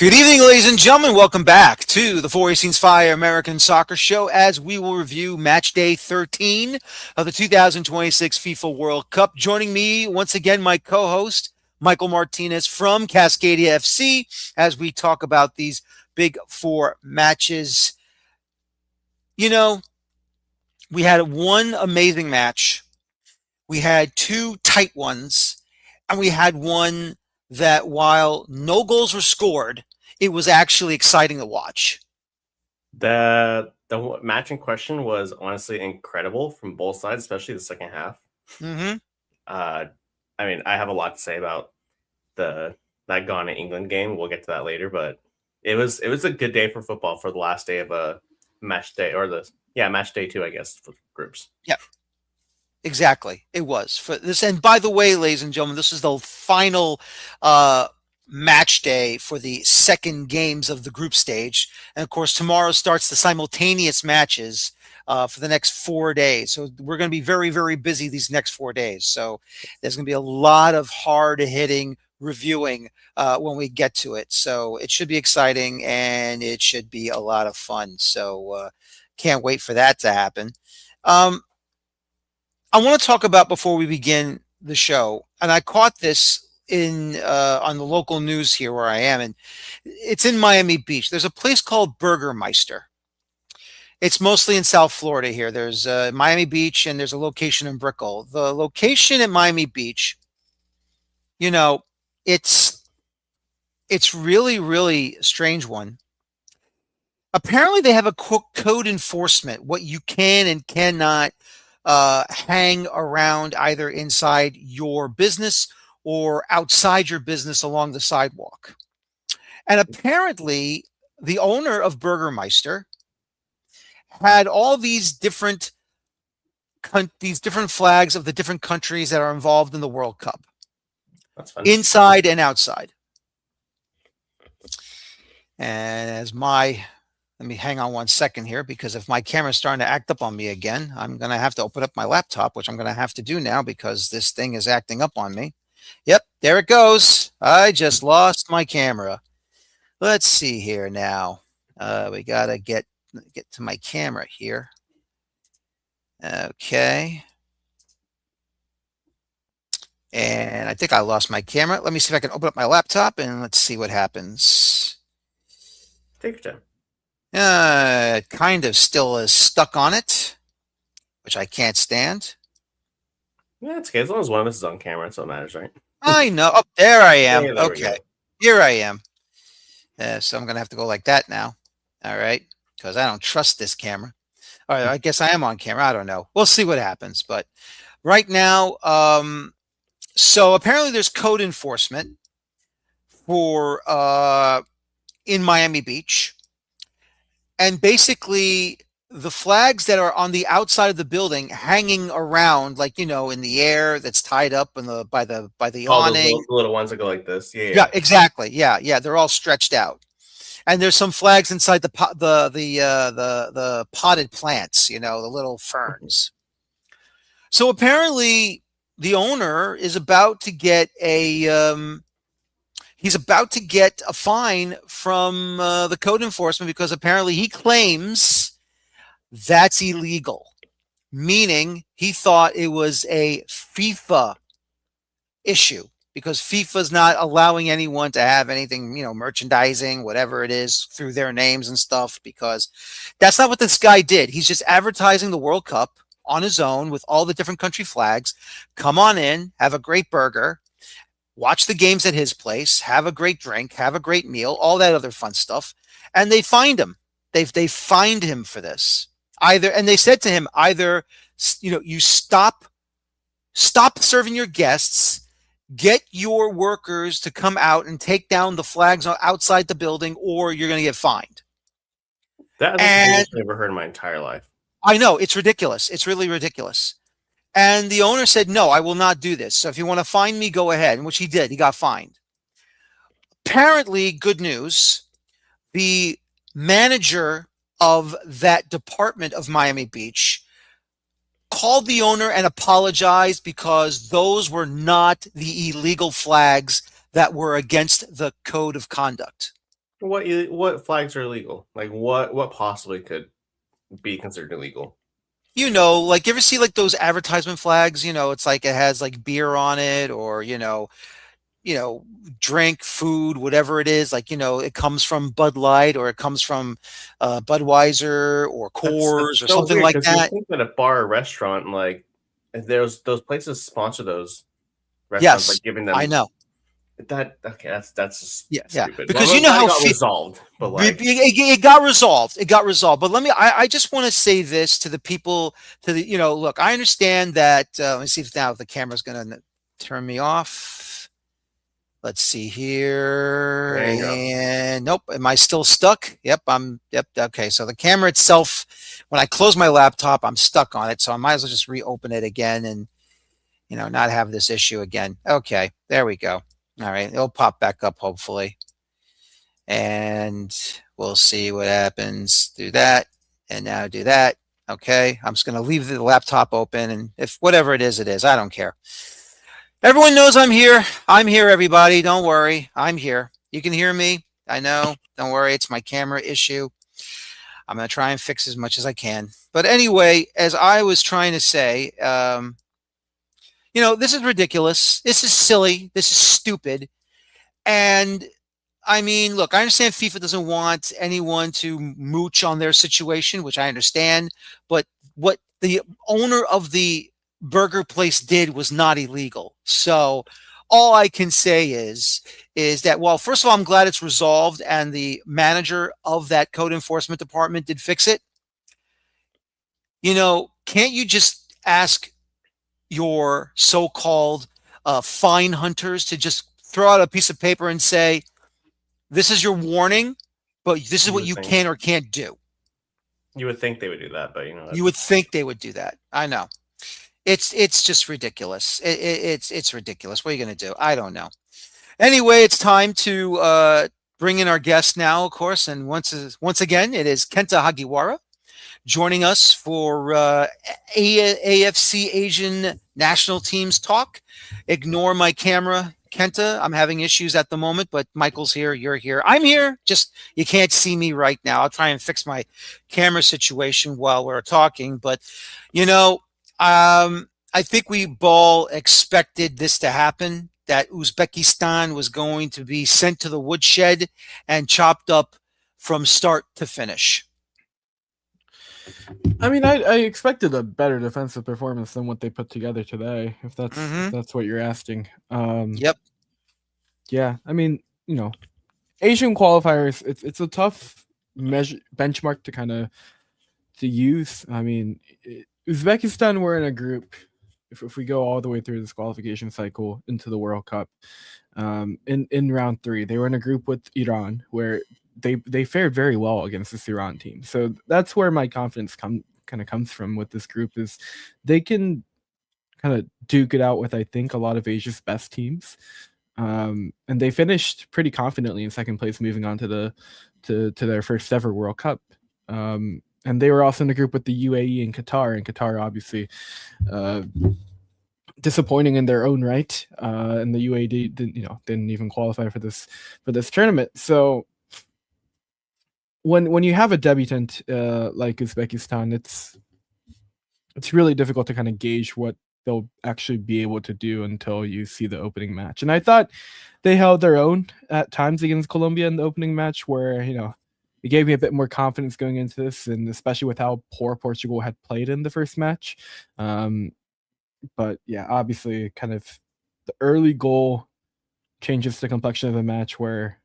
Good evening, ladies and gentlemen. Welcome back to the Feuerstein's Fire American Soccer Show as we will review Match Day 13 of the 2026 FIFA World Cup. Joining me once again, my co-host, Michael Martinez from Cascadia FC, as we talk about these big four matches. You know, we had one amazing match. We had two tight ones, and we had one that, while no goals were scored, it was actually exciting to watch. The match in question was honestly incredible from both sides, especially the second half. Mm-hmm. I mean, I have a lot to say about that Ghana England game. We'll get to that later, but it was a good day for football for the last day of a match day, or match day 2, I guess, for groups. Yeah, exactly. It was for this. And by the way, ladies and gentlemen, this is the final match day for the second games of the group stage. And of course, tomorrow starts the simultaneous matches for the next 4 days. So we're going to be very, very busy these next 4 days. So there's going to be a lot of hard hitting reviewing when we get to it. So it should be exciting and it should be a lot of fun. So can't wait for that to happen. I want to talk about, before we begin the show, and I caught this in on the local news here where I am, and it's in Miami Beach. There's a place called Burgermeister. It's mostly in South Florida here. There's Miami Beach, and there's a location in Brickell. The location at Miami Beach, it's really, really a strange one. Apparently, they have a code enforcement, what you can and cannot hang around either inside your business or outside your business along the sidewalk. And apparently, the owner of Burgermeister had all these different flags of the different countries that are involved in the World Cup. That's fun. Inside and outside. And let me hang on 1 second here, because if my camera's starting to act up on me again, I'm going to have to open up my laptop, which I'm going to have to do now because this thing is acting up on me. Yep, there it goes. I just lost my camera. Let's see here now. We got to get to my camera here. Okay. And I think I lost my camera. Let me see if I can open up my laptop and let's see what happens. Take your time. It kind of still is stuck on it, which I can't stand. Yeah, it's okay. As long as one of us is on camera, that's what matters, right? I know. Oh, there I am. Yeah, okay. Here I am. So I'm going to have to go like that now. All right. Because I don't trust this camera. All right. I guess I am on camera. I don't know. We'll see what happens. But right now, so apparently there's code enforcement for in Miami Beach. And basically, the flags that are on the outside of the building hanging around, like, in the air, that's tied up in by the awning. The little ones that go like this. Yeah, exactly. Yeah. They're all stretched out. And there's some flags inside the potted plants, the little ferns. So apparently the owner is about to get he's about to get a fine from the code enforcement, because apparently he claims that's illegal, meaning he thought it was a FIFA issue, because FIFA's not allowing anyone to have anything, merchandising, whatever it is, through their names and stuff, because that's not what this guy did. He's just advertising the World Cup on his own with all the different country flags. Come on in, have a great burger, watch the games at his place, have a great drink, have a great meal, all that other fun stuff. And they fined him. They fined him for this. And they said to him, either, you stop serving your guests, get your workers to come out and take down the flags outside the building, or you're going to get fined. That's the I've never heard in my entire life. I know, it's ridiculous. It's really ridiculous. And the owner said, no, I will not do this. So if you want to fine me, go ahead. And which he did. He got fined. Apparently, good news, the manager of that department of Miami Beach called the owner and apologized, because those were not the illegal flags that were against the code of conduct. what flags are illegal? Like what possibly could be considered illegal? Like you ever see like those advertisement flags, it's like it has like beer on it or, you know, drink, food, whatever it is, like, it comes from Bud Light or it comes from Budweiser or That's Coors or so something weird like because you that. think that a bar or restaurant like if there's those places sponsor those restaurants Yes, like giving I them know. that okay that's just Yeah, yeah. stupid. Well, Because you I'm know glad it how got resolved, but like it got resolved. It got resolved. But I just want to say this to the people, look, I understand that. Let me see if now the camera's going to turn me off. Let's see here. there you go. And nope. Am I still stuck? Yep. Okay. So the camera itself, when I close my laptop, I'm stuck on it. So I might as well just reopen it again and, not have this issue again. Okay. There we go. All right. It'll pop back up, hopefully. And we'll see what happens. Do that. And now do that. Okay. I'm just going to leave the laptop open. And if whatever it is, I don't care. Everyone knows I'm here. I'm here, everybody. Don't worry. I'm here. You can hear me. I know. Don't worry. It's my camera issue. I'm going to try and fix as much as I can. But anyway, as I was trying to say, this is ridiculous. This is silly. This is stupid. And I mean, look, I understand FIFA doesn't want anyone to mooch on their situation, which I understand. But what the owner of the burger place did was not illegal. So all I can say is that, well, first of all, I'm glad it's resolved and the manager of that code enforcement department did fix it. Can't you just ask your so-called fine hunters to just throw out a piece of paper and say, this is your warning, but this is You what would you think can or can't do. you would think they would do that, but You would think they would do that. I know. It's just ridiculous. It's ridiculous. What are you going to do? I don't know. Anyway, it's time to bring in our guest now, of course, and once again, it is Kenta Hagiwara joining us for AFC Asian National Teams talk. Ignore my camera, Kenta. I'm having issues at the moment, but Michael's here. You're here. I'm here. Just you can't see me right now. I'll try and fix my camera situation while we're talking. But I think we all expected this to happen. That Uzbekistan was going to be sent to the woodshed and chopped up from start to finish. I mean, I expected a better defensive performance than what they put together today. If that's what you're asking. Yep. Yeah, I mean, Asian qualifiers. It's a tough benchmark to kind of to use. I mean, Uzbekistan were in a group. If we go all the way through this qualification cycle into the World Cup, in round 3, they were in a group with Iran where they fared very well against this Iran team. So that's where my confidence kind of comes from with this group is they can kind of duke it out with, I think, a lot of Asia's best teams. And they finished pretty confidently in second place, moving on to their first ever World Cup. And they were also in the group with the UAE and Qatar obviously disappointing in their own right. And the UAE didn't even qualify for this tournament. So when you have a debutant like Uzbekistan, it's really difficult to kind of gauge what they'll actually be able to do until you see the opening match. And I thought they held their own at times against Colombia in the opening match, where it gave me a bit more confidence going into this, and especially with how poor Portugal had played in the first match. But yeah, obviously, kind of the early goal changes the complexion of the match. Where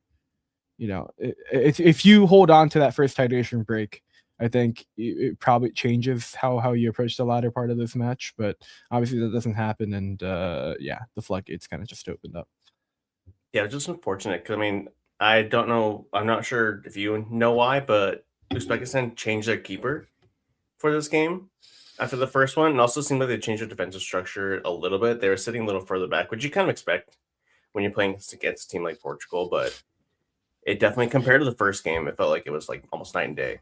if you hold on to that first hydration break, I think it probably changes how you approach the latter part of this match. But obviously, that doesn't happen, and the floodgates kind of just opened up. Yeah, it's just unfortunate because I mean, I don't know. I'm not sure if you know why, but Uzbekistan changed their keeper for this game after the first one, and also seemed like they changed their defensive structure a little bit. They were sitting a little further back, which you kind of expect when you're playing against a team like Portugal. But it definitely, compared to the first game, it felt like it was like almost night and day.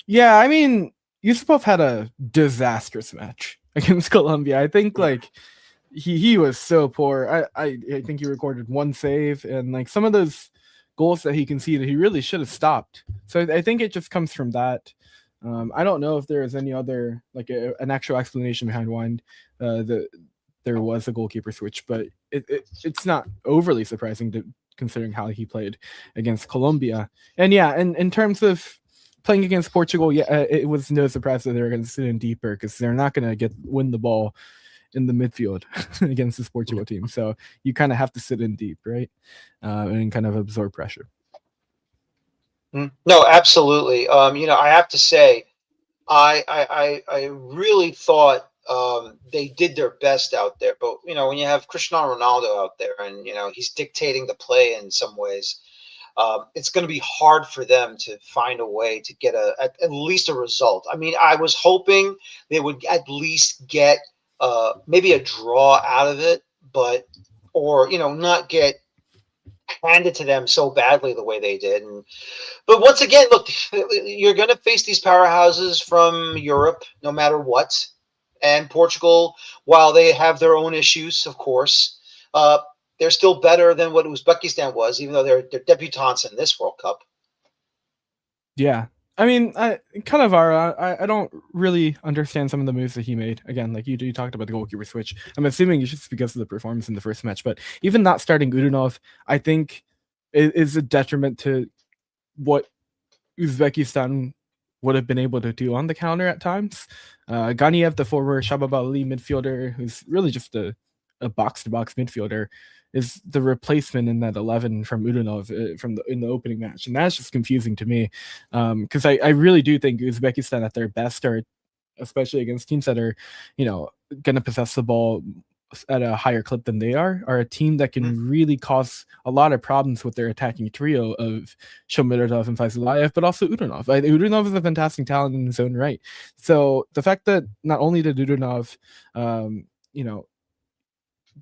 Yeah, I mean, Yusupov had a disastrous match against Colombia. I think he was so poor. I think he recorded one save, and like some of those goals that he conceded, he really should have stopped. So I think it just comes from that. I don't know if there is any other an actual explanation behind why there was a goalkeeper switch, but it's not overly surprising considering how he played against Colombia. And yeah, and in terms of playing against Portugal, yeah, it was no surprise that they were going to sit in deeper because they're not going to win the ball in the midfield against this Portugal team. So you kind of have to sit in deep, right? And kind of absorb pressure. No, absolutely. I have to say, I really thought they did their best out there. But when you have Cristiano Ronaldo out there, and he's dictating the play in some ways, it's going to be hard for them to find a way to get at least a result. I mean, I was hoping they would at least get maybe a draw out of it, or not get handed to them so badly the way they did. But once again, look, you're going to face these powerhouses from Europe, no matter what. And Portugal, while they have their own issues, of course, they're still better than what Uzbekistan was, even though they're debutants in this World Cup. Yeah. I mean, I don't really understand some of the moves that he made. Again, like you talked about the goalkeeper switch. I'm assuming it's just because of the performance in the first match. But even not starting Udinov, I think, is a detriment to what Uzbekistan would have been able to do on the counter at times. Ganiev, the former Shabab Ali midfielder, who's really just a box-to-box midfielder, is the replacement in that 11 from Udinov in the opening match, and that's just confusing to me because I really do think Uzbekistan at their best are, especially against teams that are going to possess the ball at a higher clip than they are a team that can really cause a lot of problems with their attacking trio of Shomurodov and Faizulayev, but also Udinov. Udinov is a fantastic talent in his own right. So the fact that not only did Udinov,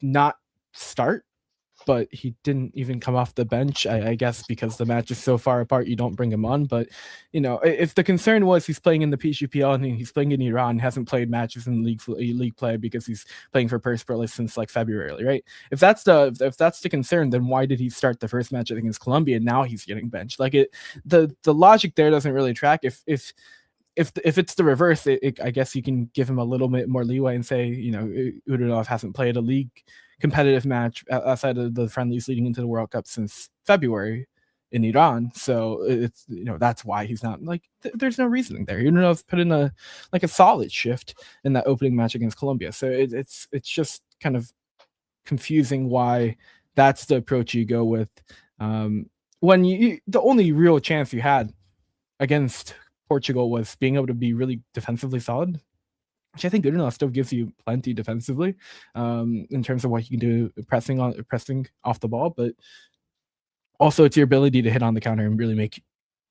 not start, but he didn't even come off the bench, I guess because the match is so far apart, you don't bring him on. But, if the concern was he's playing in the PGPL and he's playing in Iran, hasn't played matches in league play because he's playing for Persepolis since like February, right? If that's the concern, then why did he start the first match against Colombia and now he's getting benched? Like the logic there doesn't really track. If it's the reverse, I guess you can give him a little bit more leeway and say, Udinov hasn't played a league competitive match outside of the friendlies leading into the World Cup since February in Iran. So it's, that's why he's not there's no reasoning there. Udinov put in a solid shift in that opening match against Colombia. So it's just kind of confusing why that's the approach you go with when the only real chance you had against Portugal was being able to be really defensively solid, which I think Udinov still gives you plenty defensively in terms of what you can do pressing off the ball, but also it's your ability to hit on the counter and really make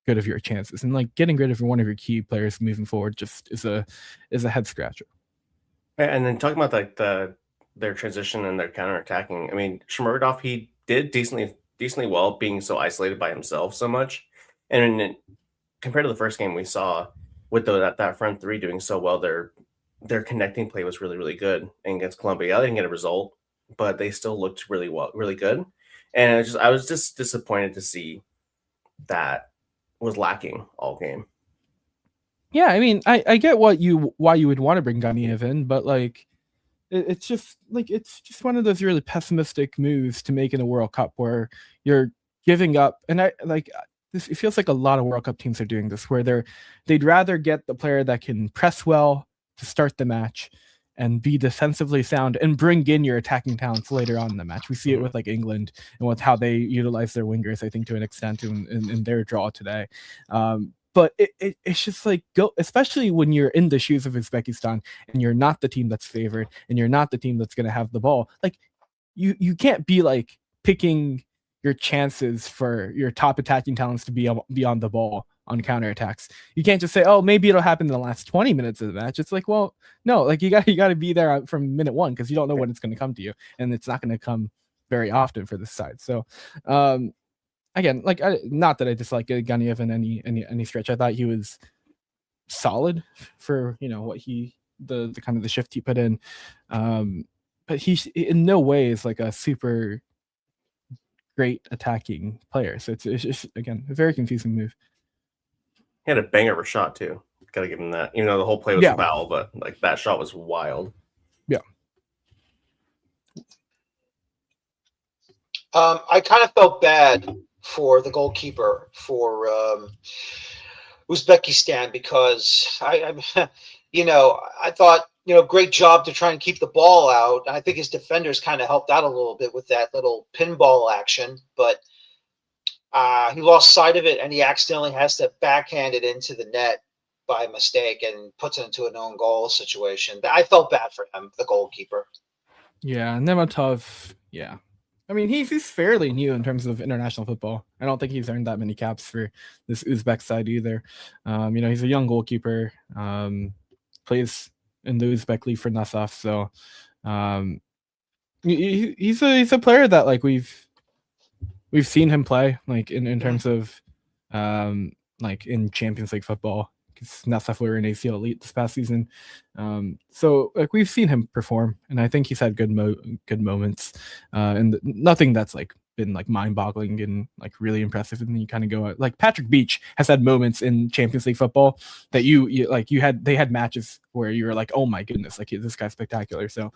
good of your chances. And getting rid of one of your key players moving forward just is a head scratcher. And then talking about their transition and their counterattacking, I mean, Shomurodov, he did decently well being so isolated by himself so much, and compared to the first game we saw with that front three doing so well, their connecting play was really, really good. And against Colombia, they didn't get a result, but they still looked really good. And I was just disappointed to see that was lacking all game. Yeah, I mean, I get why you would want to bring Ganiev in, but it's just one of those really pessimistic moves to make in a World Cup where you're giving up. And it feels like a lot of World Cup teams are doing this, where they'd rather get the player that can press well to start the match and be defensively sound and bring in your attacking talents later on in the match. We see it with England and with how they utilize their wingers, I think, to an extent in their draw today. But it's just especially when you're in the shoes of Uzbekistan and you're not the team that's favored and you're not the team that's going to have the ball. You can't be picking your chances for your top attacking talents to be on the ball on counterattacks. You can't just say, oh, maybe it'll happen in the last 20 minutes of the match. It's well, no, you got to be there from minute one because you don't know when it's going to come to you, and it's not going to come very often for this side. So, again, not that I dislike Ganiev in any stretch. I thought he was solid for what the kind of the shift he put in, but he in no way is a super great attacking player. So it's just, again, a very confusing move. He had a banger of a shot too. Got to give him that. Even though the whole play was a foul, but like that shot was wild. Yeah. I kind of felt bad for the goalkeeper for Uzbekistan because I thought, great job to try and keep the ball out. I think his defenders kind of helped out a little bit with that little pinball action, but he lost sight of it and he accidentally has to backhand it into the net by mistake and puts it into an own goal situation. I felt bad for him, the goalkeeper. Yeah, Nematov, yeah. I mean, he's fairly new in terms of international football. I don't think he's earned that many caps for this Uzbek side either. He's a young goalkeeper, plays in the Uzbek league for Nasaf. So he's a player that like we've seen him play like in terms of like in Champions League football, because Nasaf were in ACL Elite this past season. So like we've seen him perform, and I think he's had good moments, and nothing that's like been like mind-boggling and like really impressive. And then you kind of go like Patrick Beach has had moments in Champions League football that they had matches where you were like, oh my goodness, like this guy's spectacular. So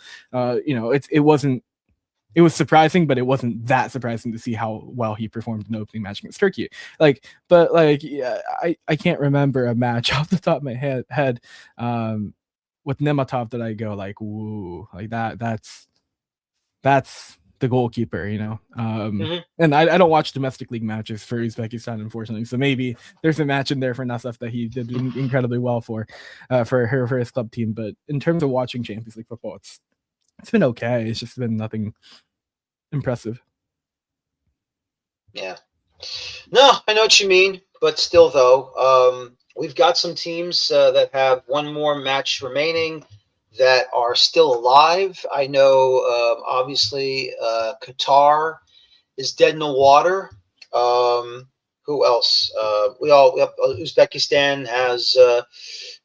it was surprising, but it wasn't that surprising to see how well he performed in the opening match against Turkey. I can't remember a match off the top of my head with Nematov that I go like, woo, like that's the goalkeeper, And I don't watch domestic league matches for Uzbekistan, unfortunately. So maybe there's a match in there for Nasaf that he did incredibly well for his club team. But in terms of watching Champions League football, it's been okay. It's just been nothing impressive. Yeah. No, I know what you mean, but still, though, we've got some teams that have one more match remaining that are still alive. I know, obviously, Qatar is dead in the water. Who else? Uzbekistan has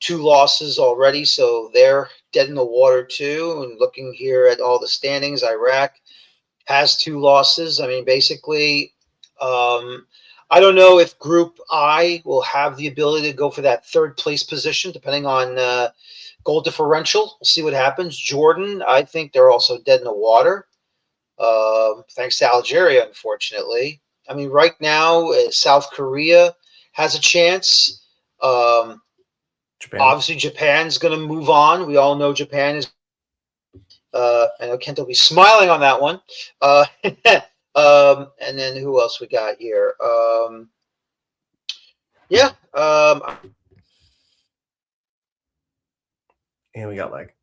2 losses already, so they're dead in the water too. And looking here at all the standings, Iraq has 2 losses. I mean, basically, I don't know if Group I will have the ability to go for that 3rd place position, depending on goal differential. We'll see what happens. Jordan, I think they're also dead in the water, thanks to Algeria, unfortunately. I mean, right now, South Korea has a chance. Japan. Obviously, Japan's going to move on. We all know Japan is. I know Kent will be smiling on that one. And then who else we got here? And we got like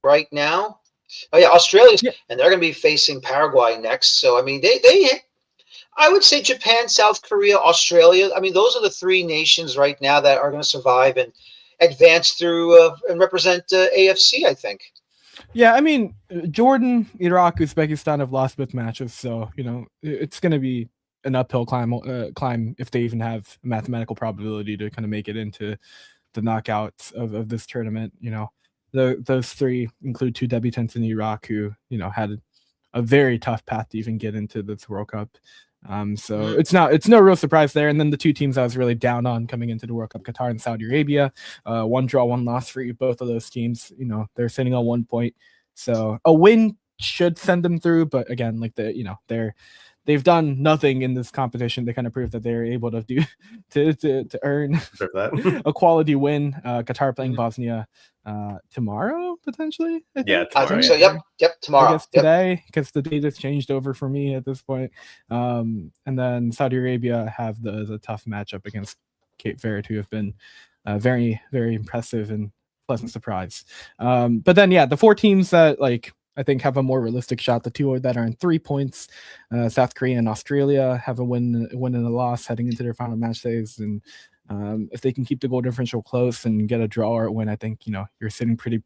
right now. Oh yeah, Australia's, and they're going to be facing Paraguay next. So I mean, they I would say Japan, South Korea, Australia. I mean, those are the 3 nations right now that are going to survive and advance through and represent AFC, I think. Yeah, I mean, Jordan, Iraq, Uzbekistan have lost both matches, so it's going to be an uphill climb if they even have a mathematical probability to kind of make it into the knockouts of this tournament. Those 3 include 2 debutants in Iraq who had a very tough path to even get into this World Cup. So it's no real surprise there. And then the 2 teams I was really down on coming into the World Cup, Qatar and Saudi Arabia, 1 draw, 1 loss for both of those teams. They're sitting on 1 point, so a win should send them through. But again, like they've done nothing in this competition to kind of prove that they're able to do to earn a quality win. Qatar playing Bosnia tomorrow, potentially. Tomorrow. I think so. Yep, tomorrow. I guess today, because the date has changed over for me at this point. And then Saudi Arabia have the tough matchup against Cape Verde, who have been very, very impressive and pleasant surprise. But then, the 4 teams that I think have a more realistic shot. The 2 that are in 3 points, South Korea and Australia, have a win and a loss heading into their final match days. And if they can keep the goal differential close and get a draw or a win, I think you're sitting pretty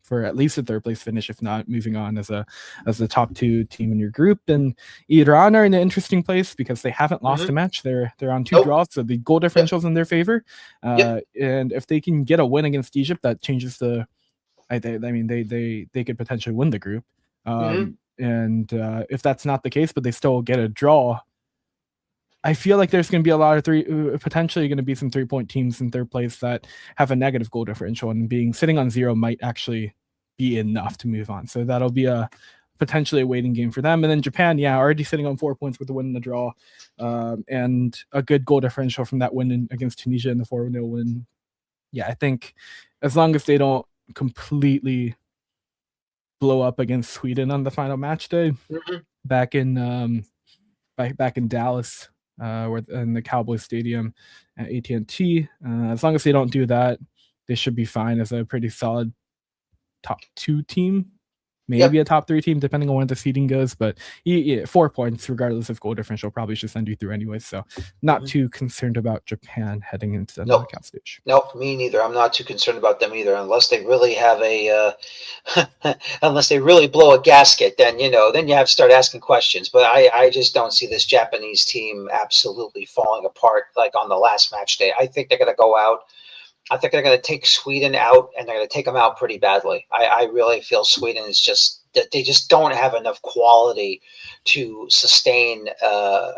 for at least a 3rd place finish, if not moving on as the top 2 team in your group. And Iran are in an interesting place because they haven't lost a match. They're on 2 draws, so the goal differential's in their favor. And if they can get a win against Egypt, that changes the. I mean, they could potentially win the group. And if that's not the case, but they still get a draw, I feel like there's going to be a lot of potentially going to be some 3-point teams in third place that have a negative goal differential, and sitting on 0 might actually be enough to move on. So that'll be potentially a waiting game for them. And then Japan, already sitting on 4 points with the win and the draw, and a good goal differential from that win against Tunisia in the 4-0 win. Yeah, I think as long as they don't completely blow up against Sweden on the final match day back in Dallas, in the Cowboys Stadium at AT&T. As long as they don't do that, they should be fine as a pretty solid top 2 team, maybe a top 3 team, depending on where the seeding goes. But 4 points, regardless of goal differential, probably should send you through anyway. So not too concerned about Japan heading into the knockout stage. Nope, me neither. I'm not too concerned about them either, unless they really have unless they really blow a gasket. Then you have to start asking questions. But I just don't see this Japanese team absolutely falling apart like on the last match day. I think they're going to go out. I think they're going to take Sweden out, and they're going to take them out pretty badly. I really feel Sweden is they just don't have enough quality to sustain a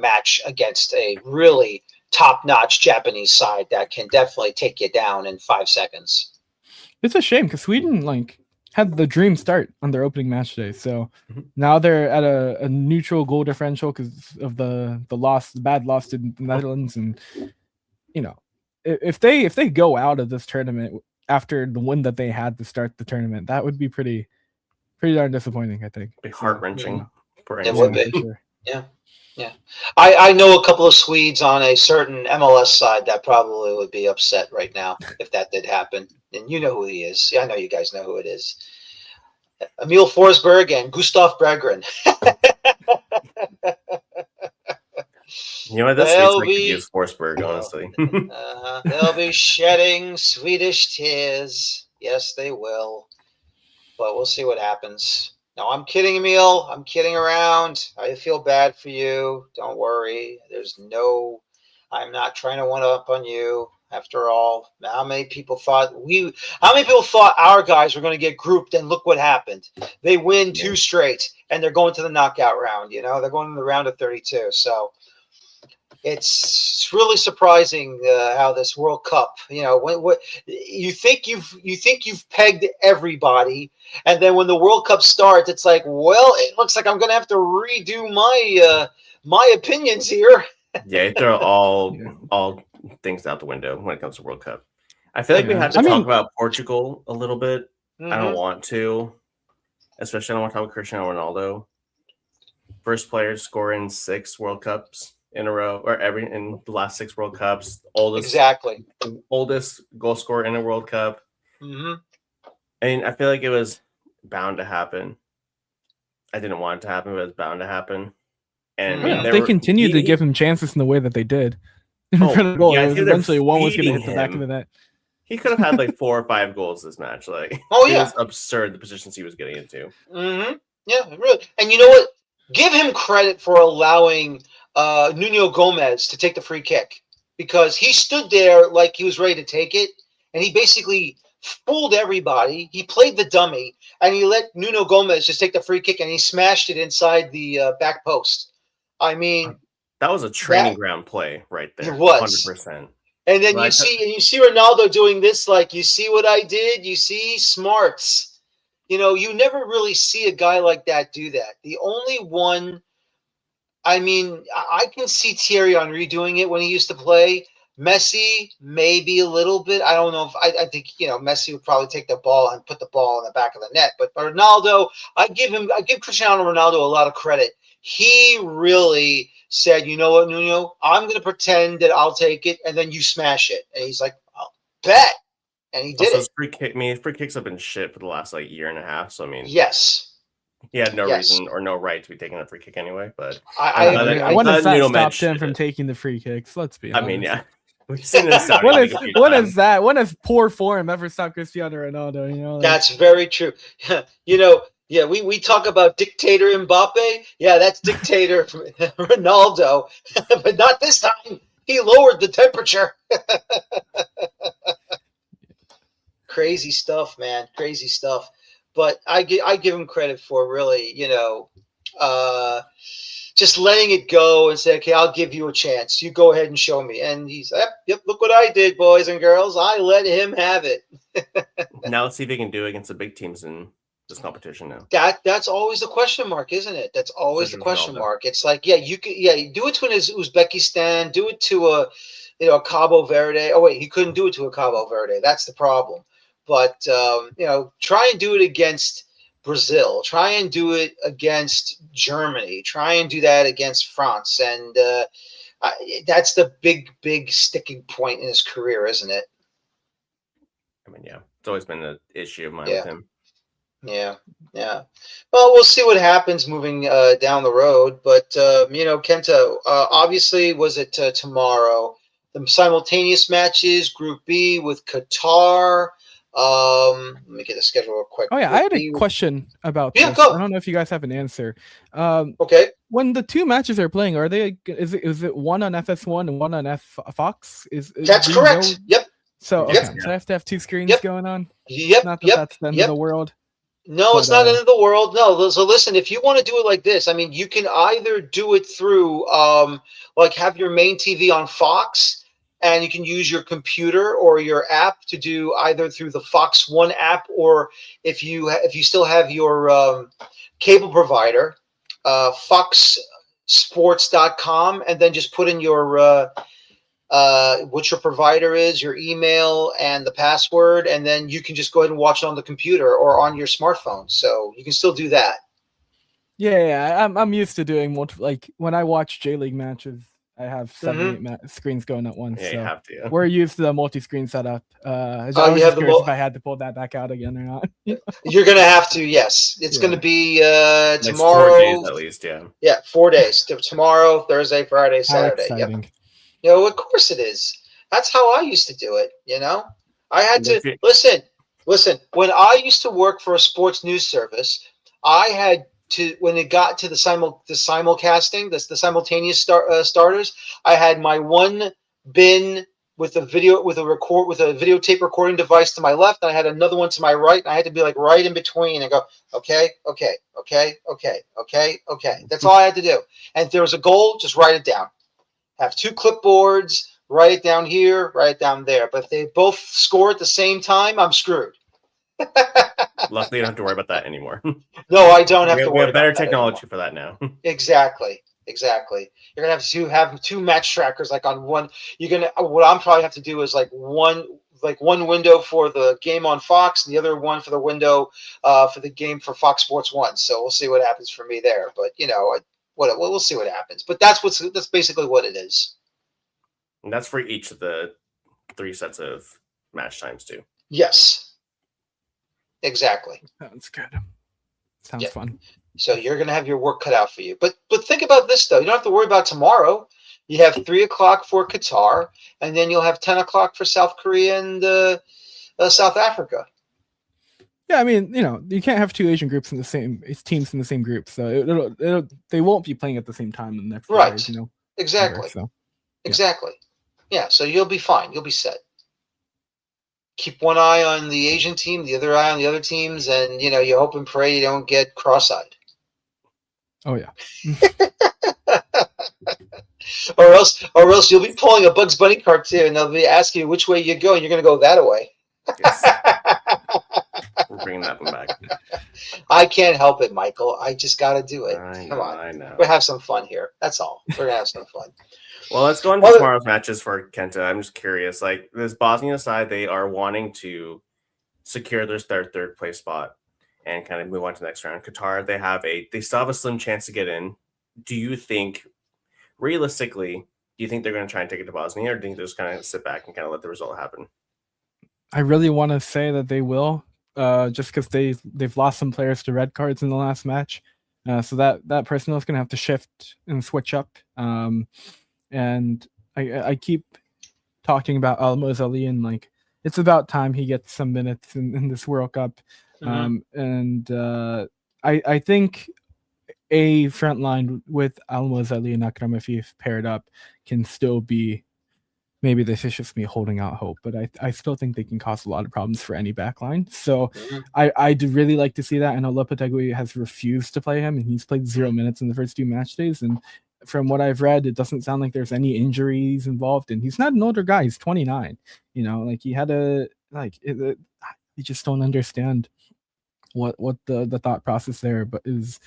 match against a really top-notch Japanese side that can definitely take you down in 5 seconds. It's a shame because Sweden had the dream start on their opening match day. So now they're at a neutral goal differential because of the bad loss to the Netherlands. And if they go out of this tournament after the win that they had to start the tournament, that would be pretty darn disappointing, I think. Be heart-wrenching for It would be. For sure. Yeah. I know a couple of Swedes on a certain MLS side that probably would be upset right now if that did happen. And you know who he is. Yeah, I know you guys know who it is. Emil Forsberg and Gustav Berggren. You know what? This Swedes could use Forsberg, honestly. They'll be shedding Swedish tears. Yes, they will. But we'll see what happens. No, I'm kidding, Emil. I'm kidding around. I feel bad for you. Don't worry. I'm not trying to one-up on you. After all, how many people thought our guys were going to get grouped, and look what happened. They win 2 straight, and they're going to the knockout round. They're going to the round of 32. So it's really surprising how this World Cup, when you think you've pegged everybody, and then when the World Cup starts, it's like, well, it looks like I'm going to have to redo my opinions here. Yeah, you throw all things out the window when it comes to World Cup. I feel like we have to talk about Portugal a little bit. I don't want to, especially I don't want to talk about Cristiano Ronaldo. First player scoring 6 World Cups in a row, or in the last 6 World Cups. Oldest goal scorer in a World Cup. I mean, I feel like it was bound to happen. I didn't want it to happen, but it was bound to happen. And they continued to give him chances in the way that they did. Eventually, one was going to hit the back of the net. He could have had 4 or 5 goals this match. It was absurd the positions he was getting into. Yeah, really. And you know what? Give him credit for allowing Nuno Gomez to take the free kick, because he stood there like he was ready to take it, and he basically fooled everybody. He played the dummy, and he let Nuno Gomez just take the free kick, and he smashed it inside the back post. I mean, that was a training ground play right there. It was 100%. And then you see Ronaldo doing this, like, you see what I did? You see, smarts. You never really see a guy like that do that. The only one, I mean, I can see Thierry Henry doing it when he used to play. Messi, maybe a little bit. I don't know if I think Messi would probably take the ball and put the ball in the back of the net. But Ronaldo, I give Cristiano Ronaldo a lot of credit. He really said, you know what, Nuno, I'm going to pretend that I'll take it, and then you smash it. And he's like, I'll bet. And he did it. Free kicks have been shit for the last year and a half. So I mean, yes, he had no reason or no right to be taking a free kick anyway. But I wonder if that stopped him from taking the free kicks. Let's be honest. I mean, yeah. We've seen this. When has poor form ever stopped Cristiano Ronaldo? That's very true. Yeah, we talk about dictator Mbappe. Yeah, that's dictator Ronaldo, but not this time. He lowered the temperature. Crazy stuff, man. Crazy stuff. but I give him credit for really, just letting it go and say, okay, I'll give you a chance. You go ahead and show me. And he's, yep, look what I did, boys and girls. I let him have it. Now let's see if he can do it against the big teams in this competition now. That's always the question mark, isn't it? That's always the question Ronaldo. mark. It's like, yeah, you do it to an Uzbekistan, do it to a Cabo Verde. Oh wait, he couldn't do it to a Cabo Verde. That's the problem. But try and do it against Brazil. Try and do it against Germany. Try and do that against France. And that's the big sticking point in his career, isn't it? I mean, yeah, it's always been an issue of mine Yeah. with him. Yeah. Well, we'll see what happens moving down the road. But, Kenta, obviously, was it tomorrow? The simultaneous matches, Group B with Qatar. Let me get the schedule real quick. Oh, yeah. Group I had B a question about Yeah, this. go. I don't know if you guys have an answer. Okay. When the two matches are playing, is it one on FS1 and one on Fox? That's do you correct. know? Yep. So, Yep. okay. So I have to have two screens Yep. going on? Yep. Not that Yep. that's the end Yep. of the world. No, But, it's not end of the world. No, so listen, if you want to do it like this, I mean, you can either do it through, like have your main TV on Fox, and you can use your computer or your app to do either through the Fox One app, or if you still have your cable provider, foxsports.com, and then just put in your what your provider is, your email, and the password, and then you can just go ahead and watch it on the computer or on your smartphone. So you can still do that. Yeah, I'm used to doing like when I watch J League matches, I have 7-8 screens going at once. Yeah, so you have to. Yeah. we're used to the multi-screen setup. I was you just have the curious if I had to pull that back out again or not. You're gonna have to. Yes, it's gonna be Next tomorrow. 4 days at least. Yeah. Yeah, 4 days. Tomorrow, Thursday, Friday, How Saturday. Yep. exciting. Of course it is. That's how I used to do it. I had to listen. When I used to work for a sports news service, I had to, when it got to the simulcasting, the simultaneous starters, I had my one bin with a videotape recording device to my left, and I had another one to my right, and I had to be like right in between and go, okay. That's all I had to do. And if there was a goal, just write it down. Have two clipboards, write it down here, write it down there. But if they both score at the same time, I'm screwed. Luckily, you don't have to worry about that anymore. No, I don't have to worry We have better about that technology anymore. for that now. Exactly. You're gonna have two match trackers like on one. What I'm probably have to do is like one window for the game on Fox and the other one for the window for the game for Fox Sports 1. So we'll see what happens for me there. But we'll see what happens. But that's basically what it is. And that's for each of the 3 sets of match times too. Yes. Exactly. Sounds good. Sounds fun. So you're going to have your work cut out for you. But think about this, though. You don't have to worry about tomorrow. You have 3 o'clock for Qatar, and then you'll have 10 o'clock for South Korea and South Africa. Yeah, I mean, you can't have two Asian groups teams in the same group, so they won't be playing at the same time in the next 4 days, Exactly. So, Exactly. Yeah, so you'll be fine. You'll be set. Keep one eye on the Asian team, the other eye on the other teams, and you hope and pray you don't get cross-eyed. Oh yeah. or else you'll be pulling a Bugs Bunny cartoon, and they'll be asking you which way you go, and you're going to go that way. Yes. We're bringing that one back. I can't help it, Michael. I just got to do it. Come on. I know. We'll have some fun here. That's all. We're going to have some fun. Well, let's go on to tomorrow's matches for Kenta. I'm just curious. Like this Bosnia side, they are wanting to secure their third place spot and kind of move on to the next round. Qatar, they still have a slim chance to get in. Do you think, realistically, do you think they're going to try and take it to Bosnia, or do you think they're just kind of sit back and kind of let the result happen? I really want to say that they will, just because they've lost some players to red cards in the last match, so that personnel is going to have to shift and switch up. And I keep talking about Almoz Ali, and like it's about time he gets some minutes in this World Cup. And I think a front line with Almoz Ali and Akram Afif paired up can still be maybe this is just me holding out hope, but I still think they can cause a lot of problems for any backline. So Mhm. I do really like to see that. I know Lopetegui has refused to play him, and he's played 0 minutes in the first 2 match days. And from what I've read, it doesn't sound like there's any injuries involved. And he's not an older guy; he's 29. Like he had you just don't understand what the thought process there, but is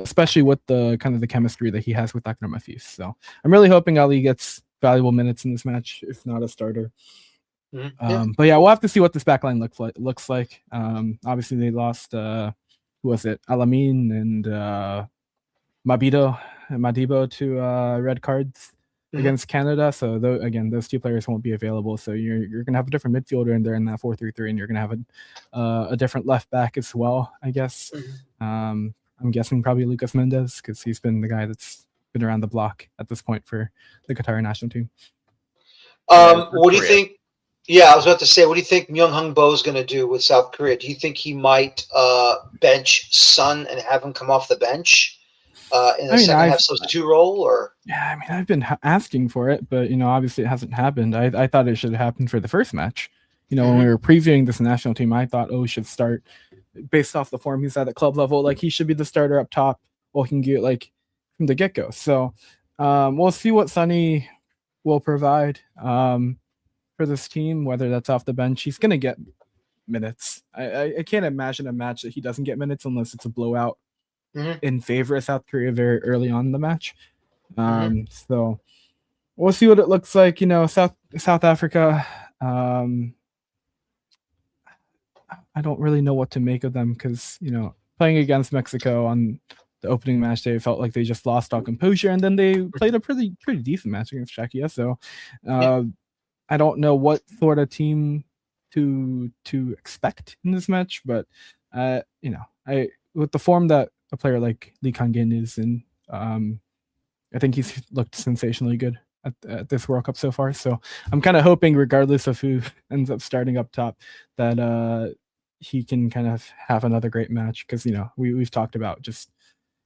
especially with the kind of the chemistry that he has with Akram Afif. So I'm really hoping Ali gets valuable minutes in this match, if not a starter. Yeah. But yeah, we'll have to see what this backline looks like. Obviously they lost who was it? Alamin and Madibo to red cards Mhm. against Canada. So again, those two players won't be available. So you're gonna have a different midfielder in there in that 4-3-3, and you're gonna have a different left back as well, I guess. Mhm. I'm guessing probably Lucas Mendez because he's been the guy that's been around the block at this point for the Qatar national team. Yeah, What do you Korea. think? Yeah, I was about to say, what do you think Myung Hung Bo is going to do with South Korea? Do you think he might bench Sun and have him come off the bench in the I mean, second half substitute role? Or Yeah, I mean, I've been asking for it, but obviously it hasn't happened. I thought it should have happened for the first match. When we were previewing this national team, I thought, he should start based off the form he's at club level. Like he should be the starter up top. Well, he can get from the get go. So we'll see what Sonny will provide for this team, whether that's off the bench. He's gonna get minutes. I can't imagine a match that he doesn't get minutes unless it's a blowout in favor of South Korea very early on in the match. So we'll see what it looks like. South Africa. I don't really know what to make of them because playing against Mexico on the opening match day felt like they just lost all composure, and then they played a pretty decent match against Czechia. So I don't know what sort of team to expect in this match, but I with the form that a player like Lee Kang-in is in, I think he's looked sensationally good at this World Cup so far. So I'm kind of hoping, regardless of who ends up starting up top, that he can kind of have another great match because we've talked about just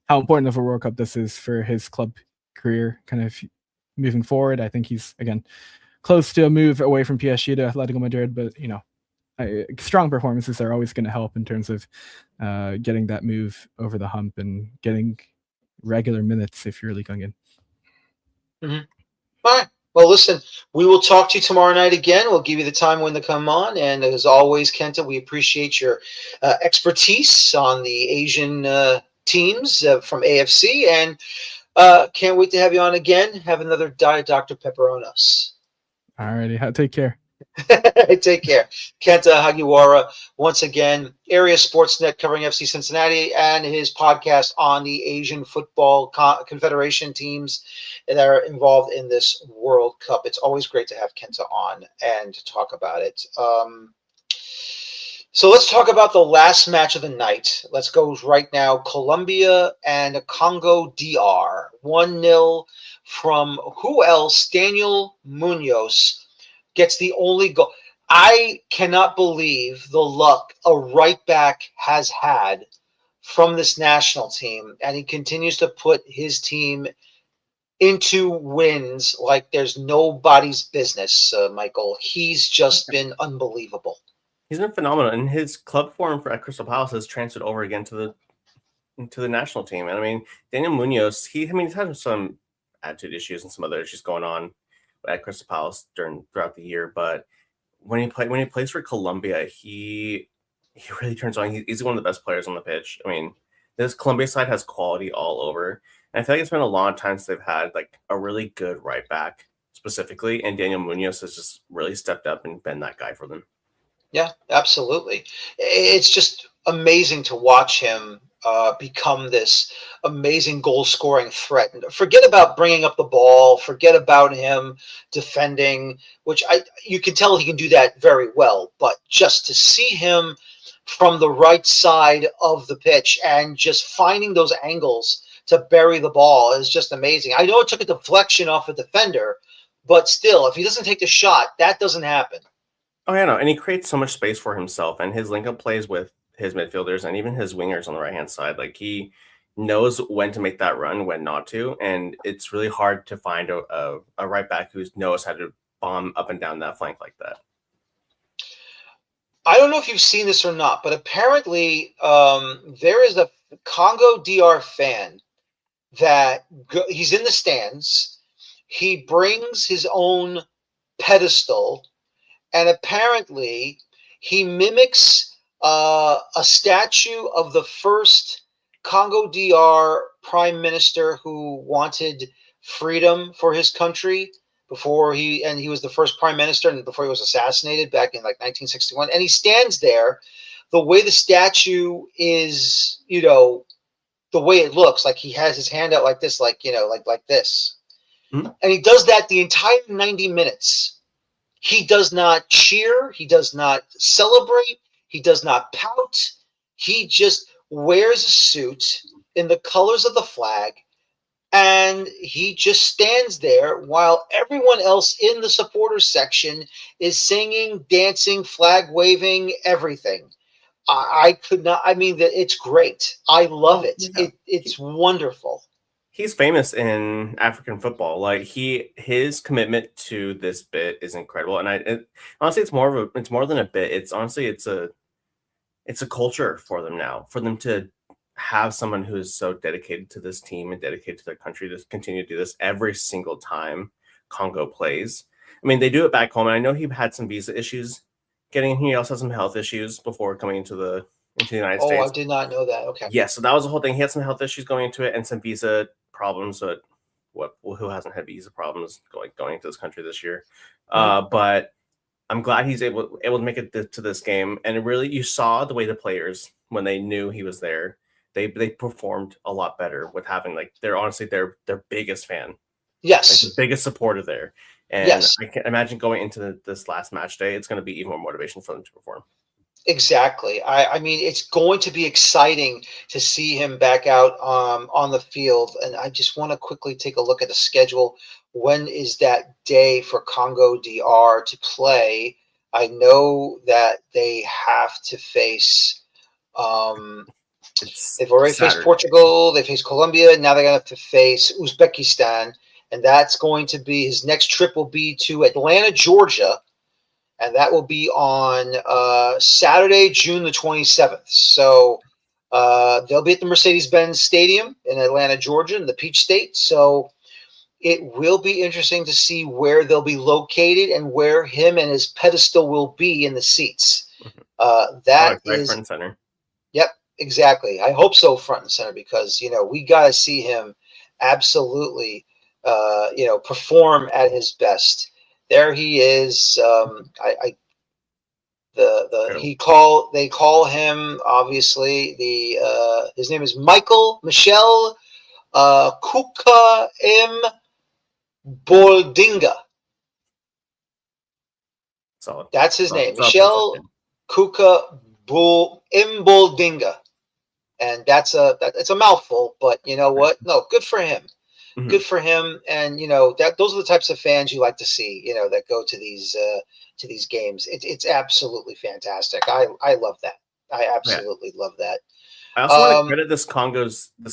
how important of a World Cup this is for his club career, kind of moving forward. I think he's again close to a move away from PSG to Atletico Madrid, but strong performances are always going to help in terms of getting that move over the hump and getting regular minutes if you're Lee Kang-in. All right. Well, listen, we will talk to you tomorrow night again. We'll give you the time when to come on. And as always, Kenta, we appreciate your expertise on the Asian teams from AFC. And can't wait to have you on again. Have another Diet Dr. Pepper on us. All righty. Take care. Take care. Kenta Hagiwara, once again, Area Sportsnet covering FC Cincinnati and his podcast on the Asian Football Confederation teams that are involved in this World Cup. It's always great to have Kenta on and talk about it. So let's talk about the last match of the night. Let's go right now. Colombia and Congo DR. 1-0 from who else? Daniel Munoz gets the only goal. I cannot believe the luck a right back has had from this national team, and he continues to put his team into wins like there's nobody's business, Michael. He's just been unbelievable. He's been phenomenal, and his club form at Crystal Palace has transferred over again to the national team. And I mean, Daniel Munoz, he's had some attitude issues and some other issues going on at Crystal Palace throughout the year, but when he plays for Colombia, he really turns on. He's one of the best players on the pitch. I mean, this Colombia side has quality all over, and I feel like it's been a long time since they've had like a really good right back specifically, and Daniel Munoz has just really stepped up and been that guy for them. Yeah, absolutely. It's just amazing to watch him become this amazing goal-scoring threat. And forget about bringing up the ball. Forget about him defending, which you can tell he can do that very well. But just to see him from the right side of the pitch and just finding those angles to bury the ball is just amazing. I know it took a deflection off a defender, but still, if he doesn't take the shot, that doesn't happen. Oh, yeah, no, and he creates so much space for himself, and his link-up plays with his midfielders and even his wingers on the right-hand side. Like, he knows when to make that run, when not to, and it's really hard to find a right back who knows how to bomb up and down that flank like that. I don't know if you've seen this or not, but apparently there is a Congo DR fan that he's in the stands. He brings his own pedestal, and apparently he mimics a statue of the first Congo DR prime minister who wanted freedom for his country before he was the first prime minister and before he was assassinated back in like 1961. And he stands there. The way the statue is, the way it looks, like he has his hand out like this, like this. Mm-hmm. And he does that the entire 90 minutes. He does not cheer. He does not celebrate. He does not pout. He just wears a suit in the colors of the flag, and he just stands there while everyone else in the supporters section is singing, dancing, flag waving, everything. I could not. I mean, it's great. I love it. Yeah. It's wonderful. He's famous in African football. Like his commitment to this bit is incredible, and honestly, it's more than a bit. It's a culture for them now. For them to have someone who is so dedicated to this team and dedicated to their country to continue to do this every single time Congo plays. I mean, they do it back home, and I know he had some visa issues getting in here. He also had some health issues before coming into the United States. Oh, I did not know that. Okay. Yeah, so that was the whole thing. He had some health issues going into it and some visa problems. But who hasn't had visa problems going into this country this year? But I'm glad he's able to make it to this game. And really, you saw the way the players, when they knew he was there, they performed a lot better with having they're honestly their biggest fan. Yes. The biggest supporter there. And yes. I can imagine going into this last match day, it's going to be even more motivation for them to perform. Exactly. I mean, it's going to be exciting to see him back out on the field. And I just want to quickly take a look at the schedule. When is that day for Congo DR to play? I know that they have to face they've already faced Portugal, they faced Colombia, now they're going to have to face Uzbekistan. And that's going to be, his next trip will be to Atlanta, Georgia. And that will be on Saturday, June the 27th. So they'll be at the Mercedes-Benz Stadium in Atlanta, Georgia, in the Peach State. So it will be interesting to see where they'll be located and where him and his pedestal will be in the seats. That is front and center. Yep, exactly. I hope so, front and center, because we got to see him absolutely, perform at his best. There he is. They call him, obviously, his name is Michel Kuka M. Boldinga. Solid. That's his name. Michel Kuka Boldinga. And it's a mouthful, but you know what? No, good for him. Mm-hmm. Good for him. And those are the types of fans you like to see, that go to these games. It's absolutely fantastic. I love that. I absolutely love that. I also want to credit this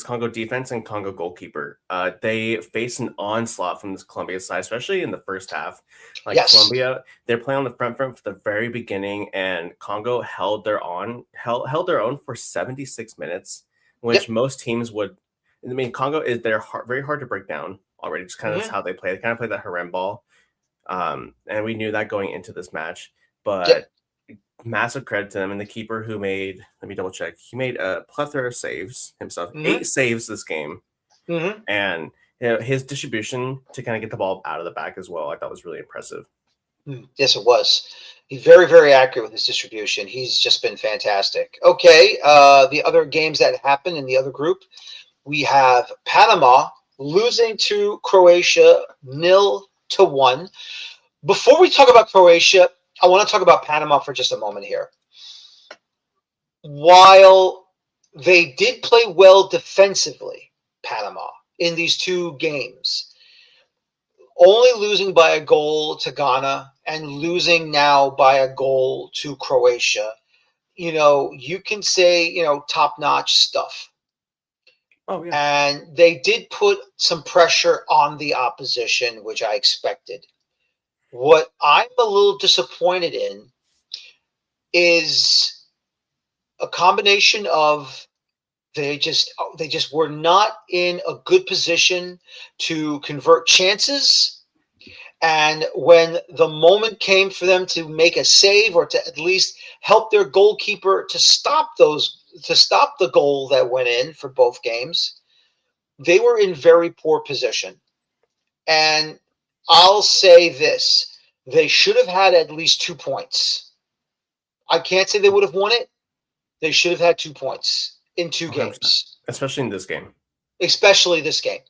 Congo defense and Congo goalkeeper. They faced an onslaught from this Colombia side, especially in the first half. Yes. Colombia, they're playing on the front from the very beginning, and Congo held their own for 76 minutes, which most teams would. I mean, Congo they're very hard to break down already. Just kind of how they play. They kind of play that harem ball, and we knew that going into this match. But massive credit to them, and the keeper who made. Let me double check. He made a plethora of saves himself. 8 saves this game, and his distribution to kind of get the ball out of the back as well. I thought was really impressive. Yes, it was. He's very, very accurate with his distribution. He's just been fantastic. Okay, the other games that happened in the other group. We have Panama losing to Croatia 0-1. Before we talk about Croatia, I want to talk about Panama for just a moment here. While they did play well defensively, Panama, in these 2 games, only losing by a goal to Ghana and losing now by a goal to Croatia, you can say, top-notch stuff. Oh, yeah. And they did put some pressure on the opposition, which I expected. What I'm a little disappointed in is a combination of they just were not in a good position to convert chances. And when the moment came for them to make a save or to at least help their goalkeeper to stop the goal that went in for both games, they were in very poor position. And I'll say this, they should have had at least 2 points. I can't say they would have won it. They should have had 2 points in two 100%. games, Especially in this game. especially this game.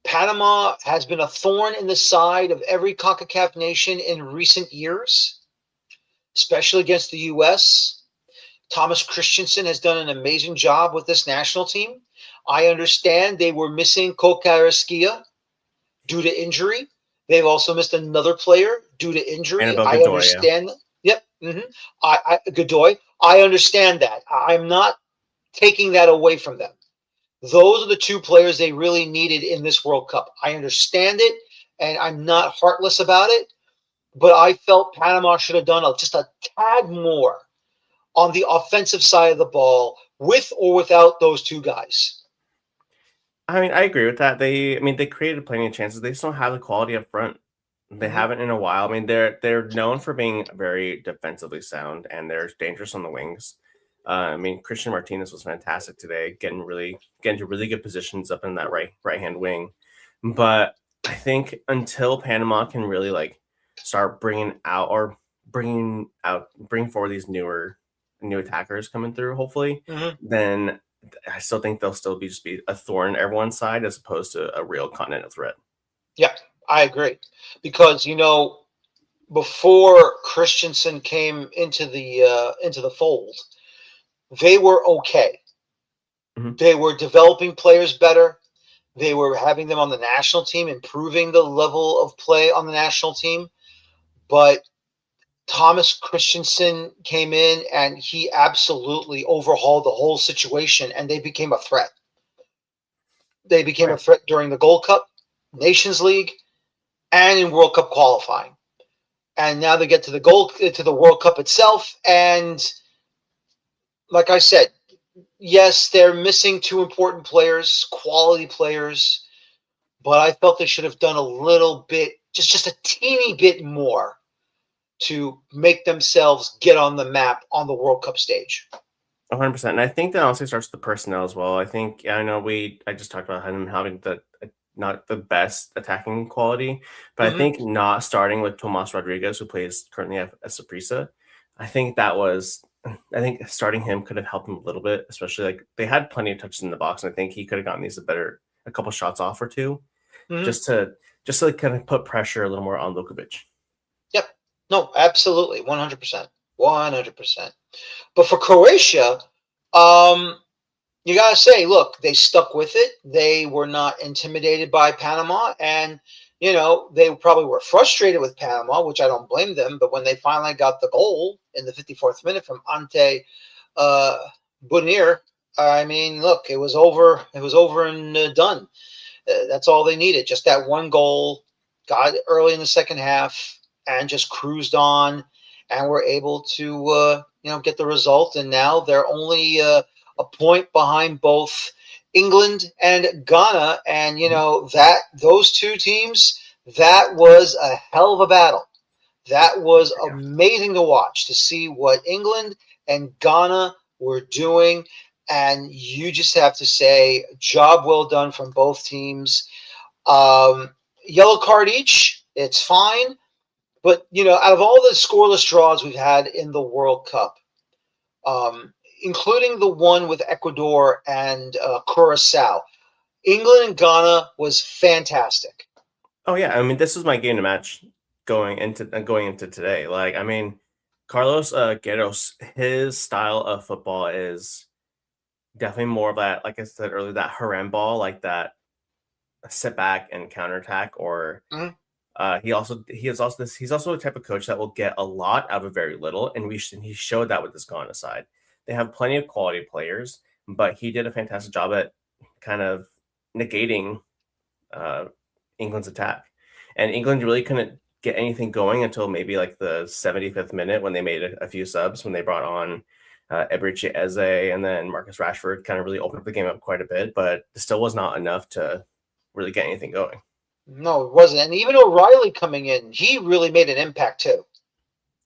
Panama has been a thorn in the side of every CONCACAF nation in recent years, especially against the U.S. Thomas Christensen has done an amazing job with this national team. I understand they were missing Kokaraskia due to injury. They've also missed another player due to injury. Annabelle I Godoy, understand. Yep. Godoy. I understand that. I'm not taking that away from them. Those are the two players they really needed in this World Cup. I understand it, and I'm not heartless about it, but I felt Panama should have done just a tad more on the offensive side of the ball with or without those two guys. I mean, I agree with that. They created plenty of chances. They just don't have the quality up front. They haven't in a while. I mean, they're known for being very defensively sound, and they're dangerous on the wings. I mean, Christian Martinez was fantastic today, getting to really good positions up in that right hand wing. But I think until Panama can really like start bringing forward these new attackers coming through, hopefully, then I still think they'll still be a thorn in everyone's side as opposed to a real continental threat. Yeah, I agree. Because, before Christensen came into the fold, they were okay. They were developing players better. They were having them on the national team, improving the level of play on the national team. But Thomas Christensen came in and he absolutely overhauled the whole situation, and they became a threat. They became a threat during the Gold Cup, Nations League, and in World Cup qualifying. And now they get to the World Cup itself, and like I said, yes, they're missing two important players, quality players, but I felt they should have done a little bit, just a teeny bit more to make themselves get on the map on the World Cup stage. 100%. And I think that honestly starts with the personnel as well. I just talked about him having not the best attacking quality, but I think not starting with Tomas Rodriguez, who plays currently at Saprissa, I think starting him could have helped him a little bit, especially like they had plenty of touches in the box, and I think he could have gotten a couple shots off or two, just to like kind of put pressure a little more on Lukovic. Yep. No, absolutely. 100%. 100%. But for Croatia, you got to say, look, they stuck with it. They were not intimidated by Panama. And, they probably were frustrated with Panama, which I don't blame them. But when they finally got the goal in the 54th minute from Ante Bunir, I mean, look, it was over. It was over and done. That's all they needed. Just that one goal, got early in the second half, and just cruised on, and were able to, get the result. And now they're only a point behind both England and Ghana. And, that those two teams, that was a hell of a battle. That was amazing to watch, to see what England and Ghana were doing. And you just have to say, job well done from both teams. Yellow card each, it's fine. But, out of all the scoreless draws we've had in the World Cup, including the one with Ecuador and Curacao, England and Ghana was fantastic. Oh yeah, I mean, this is my game to match going into today. Like, I mean, Carlos Guerreros, his style of football is definitely more of that, like I said earlier, that harem ball, like that sit back and counterattack. Or he's also a type of coach that will get a lot out of very little, and he showed that with this Ghana side. They have plenty of quality players, but he did a fantastic job at kind of negating England's attack, and England really couldn't get anything going until maybe like the 75th minute when they made a few subs, when they brought on Eberechi Eze and then Marcus Rashford, kind of really opened up the game up quite a bit, but it still was not enough to really get anything going. No, it wasn't. And even O'Reilly coming in, he really made an impact too.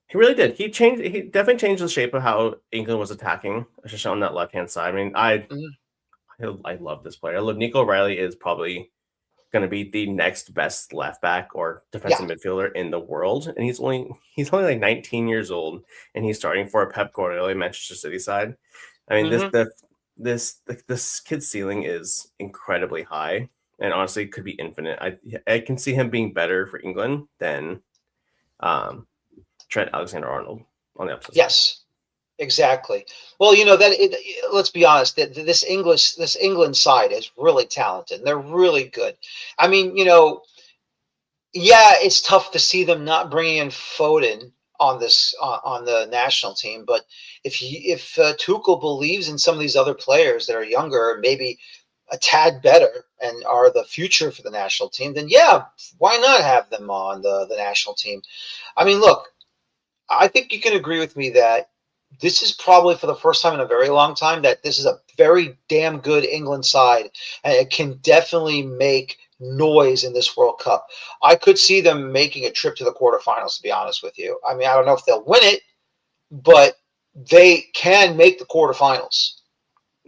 He really did. He definitely changed the shape of how England was attacking, especially on that left-hand side. I mean, I love this player. I love Nico O'Reilly is probably going to be the next best left back or defensive midfielder in the world, and he's only like 19 years old, and he's starting for a Pep Guardiola Manchester City side. I mean, this kid's ceiling is incredibly high, and honestly, could be infinite. I can see him being better for England than Trent Alexander-Arnold on the opposite. Yes. Exactly. Well, let's be honest. This England side is really talented. They're really good. I mean, it's tough to see them not bringing in Foden on the national team. But if Tuchel believes in some of these other players that are younger, maybe a tad better, and are the future for the national team, then why not have them on the national team? I mean, look, I think you can agree with me that this is probably for the first time in a very long time that this is a very damn good England side, and it can definitely make noise in this World Cup. I could see them making a trip to the quarterfinals, to be honest with you. I mean, I don't know if they'll win it, but they can make the quarterfinals.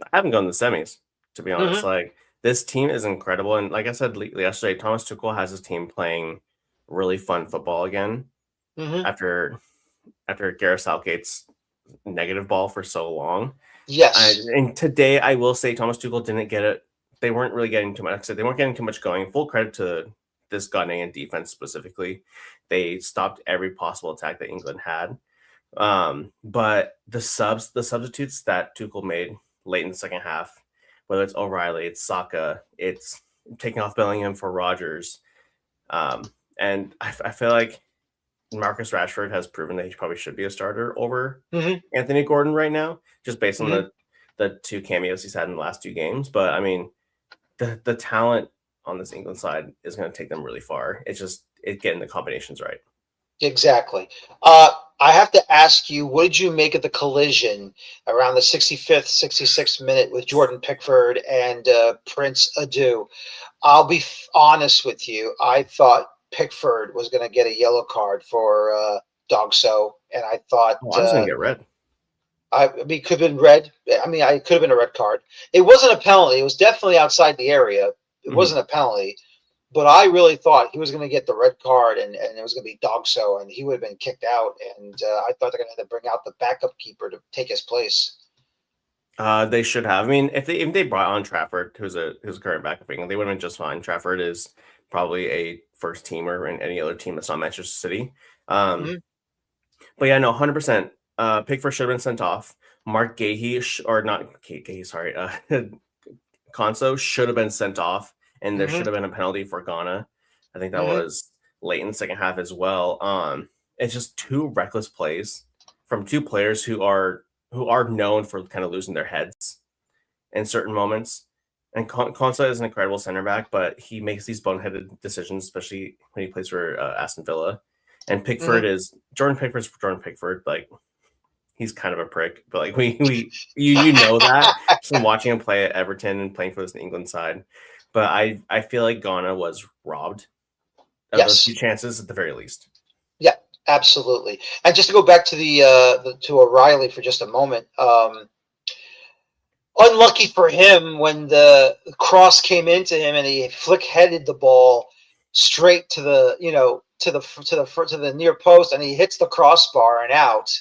I haven't gone to the semis, to be honest. Like, this team is incredible, and like I said yesterday, Thomas Tuchel has his team playing really fun football again after Gareth Southgate's negative ball for so long. Yes. And today I will say Thomas Tuchel didn't get it. They weren't really getting too much. They weren't getting too much going. Full credit to this Ghanaian defense specifically. They stopped every possible attack that England had. But the substitutes that Tuchel made late in the second half, whether it's O'Reilly, it's Saka, it's taking off Bellingham for Rodgers. And I feel like Marcus Rashford has proven that he probably should be a starter over Anthony Gordon right now, just based on the two cameos he's had in the last two games. But I mean, the talent on this England side is going to take them really far. It's just getting the combinations right. Exactly. I have to ask you, what did you make of the collision around the 65th, 66th minute with Jordan Pickford and Prince Adu? I'll be honest with you. I thought Pickford was going to get a yellow card for Dogso, and I thought I was going to get red. I mean, it could have been red. I mean, it could have been a red card. It wasn't a penalty. It was definitely outside the area. It wasn't a penalty, but I really thought he was going to get the red card, and it was going to be Dogso, and he would have been kicked out. And I thought they're going to have to bring out the backup keeper to take his place. They should have. I mean, if they brought on Trafford, who's a current backup, they would have been just fine. Trafford is probably a first teamer in any other team that's not Manchester City. But yeah, no, 100%. Pickford should have been sent off. Mark Gahey, Konso should have been sent off, and there should have been a penalty for Ghana. I think that was late in the second half as well. It's just two reckless plays from two players who are known for kind of losing their heads in certain moments. And Konsa is an incredible center back, but he makes these boneheaded decisions, especially when he plays for Aston Villa. And Pickford Jordan Pickford. Like, he's kind of a prick, but like you know that just from watching him play at Everton and playing for this England side. But I feel like Ghana was robbed of those few chances at the very least. Yeah, absolutely. And just to go back to to O'Reilly for just a moment. Unlucky for him when the cross came into him and he flick-headed the ball straight to the to the near post, and he hits the crossbar and out.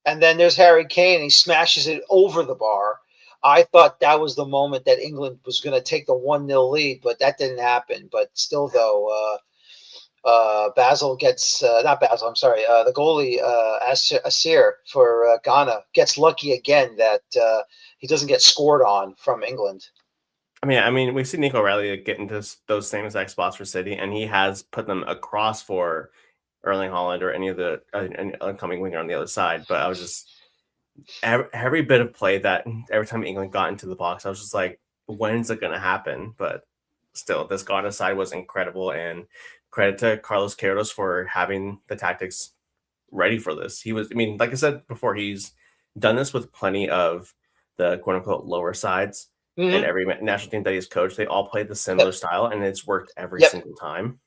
And then there's Harry Kane, and he smashes it over the bar. I thought that was the moment that England was going to take the 1-0 lead, but that didn't happen. But still, though, Basil gets not Basil. I'm sorry. The goalie Asir for Ghana gets lucky again that he doesn't get scored on from England. I mean, we've seen Nico O'Reilly get into those same exact spots for City, and he has put them across for Erling Haaland or any of the incoming winger on the other side. But I was just every bit of play that every time England got into the box, I was just like, when's it going to happen? But still, this Ghana side was incredible, and credit to Carlos Queiroz for having the tactics ready for this. He was, I mean, like I said before, he's done this with plenty of the quote unquote lower sides. And every national team that he's coached, they all played the similar style, and it's worked every single time.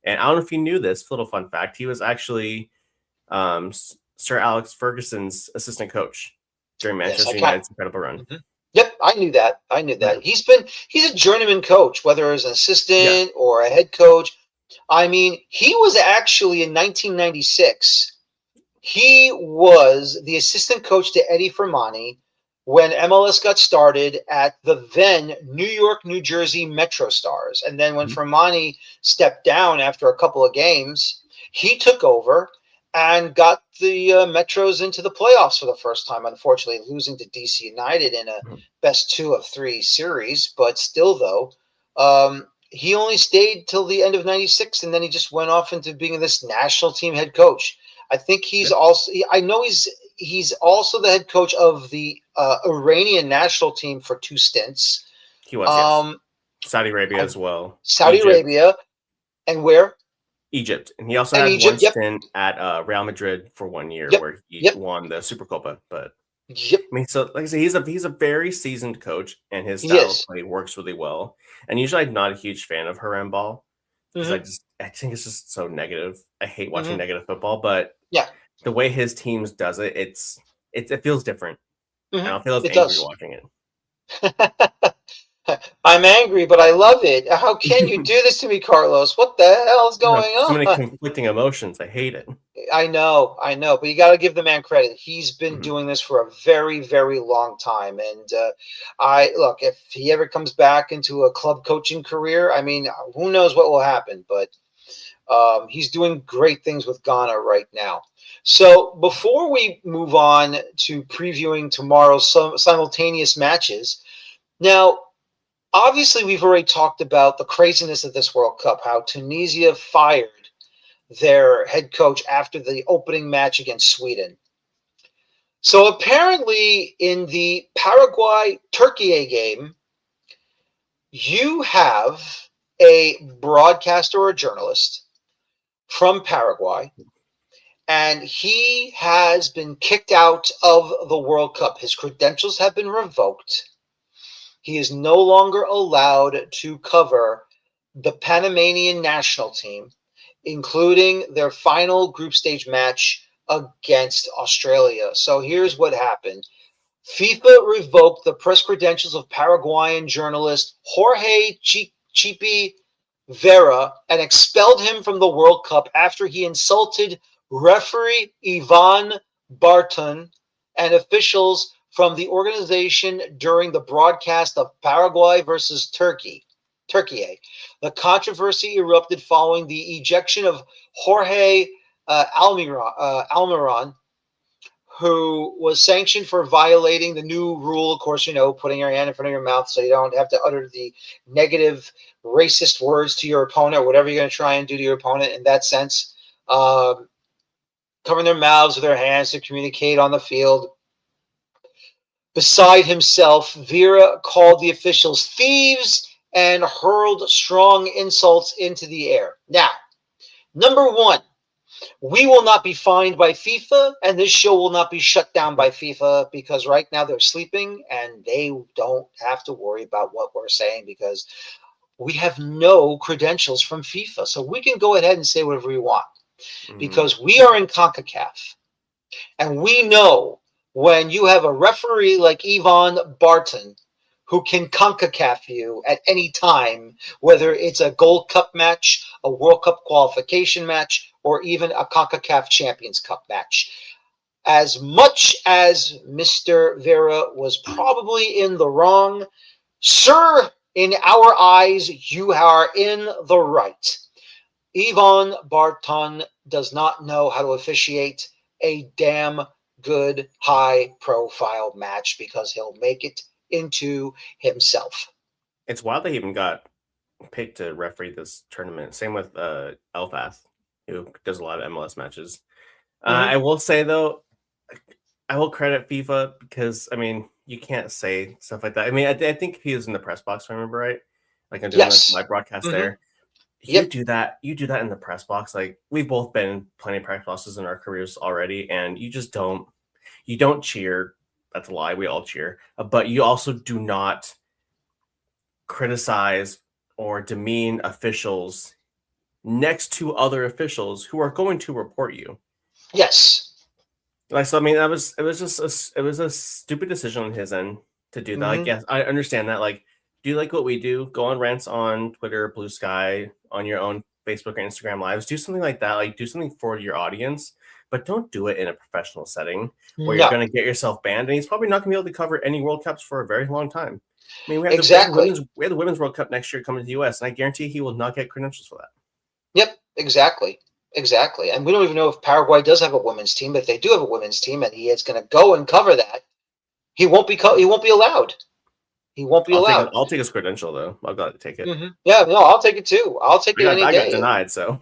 And I don't know if you knew this, little fun fact, he was actually Sir Alex Ferguson's assistant coach during Manchester United's incredible run. Yep, I knew that. He's a journeyman coach, whether as an assistant or a head coach. I mean, he was actually in 1996. He was the assistant coach to Eddie Firmani when MLS got started at the then New York, New Jersey Metro Stars. And then when Firmani stepped down after a couple of games, he took over and got the Metros into the playoffs for the first time, unfortunately losing to DC United in a best 2 of 3 series. But still, though, he only stayed till the end of 96, and then he just went off into being this national team head coach. I think he's also – I know he's also the head coach of the Iranian national team for 2 stints. He was, yes. Saudi Arabia as well. Saudi Arabia. And where? Egypt. And he also had one stint at Real Madrid for 1 year where he won the Supercopa. But I mean, so like I say, he's a very seasoned coach, and his style of play works really well. And usually I'm not a huge fan of Harem ball. Because I think it's just so negative. I hate watching negative football, but the way his teams does it, it feels different. I don't feel as angry watching it. I'm angry, but I love it. How can you do this to me, Carlos? What the hell is going on? So many conflicting emotions. I hate it. I know, but you got to give the man credit. He's been doing this for a very, very long time. And look, if he ever comes back into a club coaching career, I mean, who knows what will happen, but he's doing great things with Ghana right now. So before we move on to previewing tomorrow's simultaneous matches, now, obviously, we've already talked about the craziness of this World Cup, how Tunisia fired their head coach after the opening match against Sweden. So apparently in the Paraguay-Turkey game, you have a broadcaster or a journalist from Paraguay, and he has been kicked out of the World Cup. His credentials have been revoked. He is no longer allowed to cover the Panamanian national team, including their final group stage match against Australia. So here's what happened. FIFA revoked the press credentials of Paraguayan journalist Jorge Chipi Vera and expelled him from the World Cup after he insulted referee Ivan Barton and officials from the organization during the broadcast of Paraguay versus Turkey. The controversy erupted following the ejection of Jorge Almiron, who was sanctioned for violating the new rule. Of course, putting your hand in front of your mouth so you don't have to utter the negative racist words to your opponent or whatever you're going to try and do to your opponent in that sense. Covering their mouths with their hands to communicate on the field. Beside himself, Vera called the officials thieves and hurled strong insults into the air. Now, number one, we will not be fined by FIFA, and this show will not be shut down by FIFA because right now they're sleeping and they don't have to worry about what we're saying because we have no credentials from FIFA. So we can go ahead and say whatever we want because we are in CONCACAF, and we know when you have a referee like Ivan Barton who can CONCACAF you at any time, whether it's a Gold Cup match, a World Cup qualification match, or even a CONCACAF Champions Cup match. As much as Mr. Vera was probably in the wrong, sir, in our eyes, you are in the right. Ivan Barton does not know how to officiate a damn good high-profile match because he'll make it into himself. It's wild they even got picked to referee this tournament. Same with Elfath, who does a lot of MLS matches. I will say, though, I will credit FIFA because, I mean, you can't say stuff like that. I mean, I think he was in the press box, if I remember right. Like I'm doing my broadcast there. you Yep. do that. You do that in the press box. Like we've both been in plenty of press boxes in our careers already, and you just don't. You don't cheer. That's a lie. We all cheer, but you also do not criticize or demean officials next to other officials who are going to report you. Yes. Like, so I mean, it was just it was a stupid decision on his end to do that. Like, yes, I understand that. Like, do you like what we do? Go on rants on Twitter, Blue Sky, on your own Facebook or Instagram lives. Do something like that. Like, do something for your audience, but don't do it in a professional setting where you're No. going to get yourself banned. And he's probably not going to be able to cover any World Cups for a very long time. I mean, Exactly. we have the women's World Cup next year coming to the U.S., and I guarantee he will not get credentials for that. Yep. Exactly. Exactly. And we don't even know if Paraguay does have a women's team. But if they do have a women's team, and he is going to go and cover that, he won't be allowed. He won't be allowed. I'll take his credential though. I'll go take it. Yeah, no, I'll take it too. I'll take it any I day. got denied, so.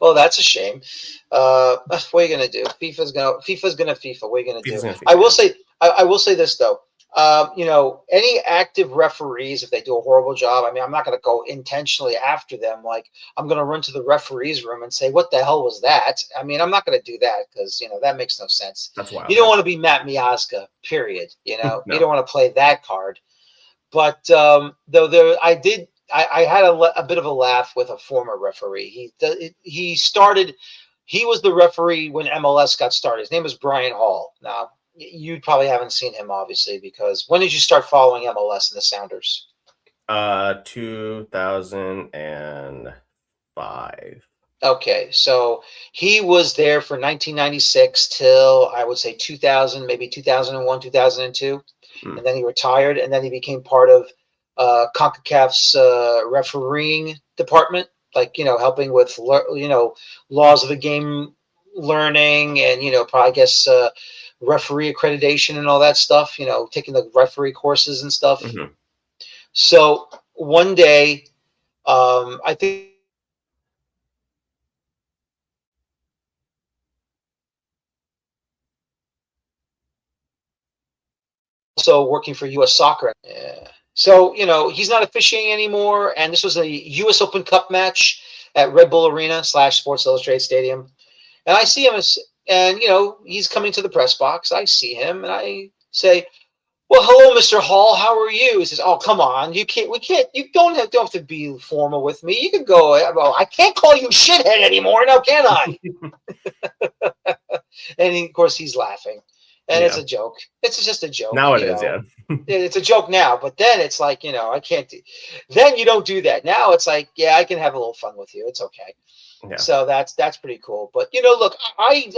Well, that's a shame. What are you gonna do? FIFA's gonna FIFA. What are you gonna do? I will say this though. Any active referees, if they do a horrible job, I mean, I'm not going to go intentionally after them. Like, I'm going to run to the referees room and say, what the hell was that? I mean, I'm not going to do that because, that makes no sense. That's wild. You don't want to be Matt Miazga, period. No. You don't want to play that card. But though I had a bit of a laugh with a former referee. He was the referee when MLS got started. His name was Brian Hall. Now, you probably haven't seen him, obviously, because when did you start following MLS and the Sounders? 2005. Okay, so he was there for 1996 till I would say 2000, maybe 2001, 2002, and then he retired, and then he became part of CONCACAF's refereeing department, like helping with laws of the game learning, and probably I guess referee accreditation and all that stuff. Taking the referee courses and stuff. So one day, I think. Also working for U.S. Soccer. Yeah. So, he's not officiating anymore. And this was a U.S. Open Cup match at Red Bull Arena / Sports Illustrated Stadium. And I see him and he's coming to the press box. I see him and I say, well, hello, Mr. Hall. How are you? He says, oh, come on. You don't have to be formal with me. You can go, well, I can't call you shithead anymore now, can I? And of course he's laughing. And it's a joke. It's just a joke. Now it is, yeah. It's a joke now, but then it's like, I can't do. Then you don't do that. Now it's like, yeah, I can have a little fun with you. It's okay. Yeah. So that's pretty cool. But look, I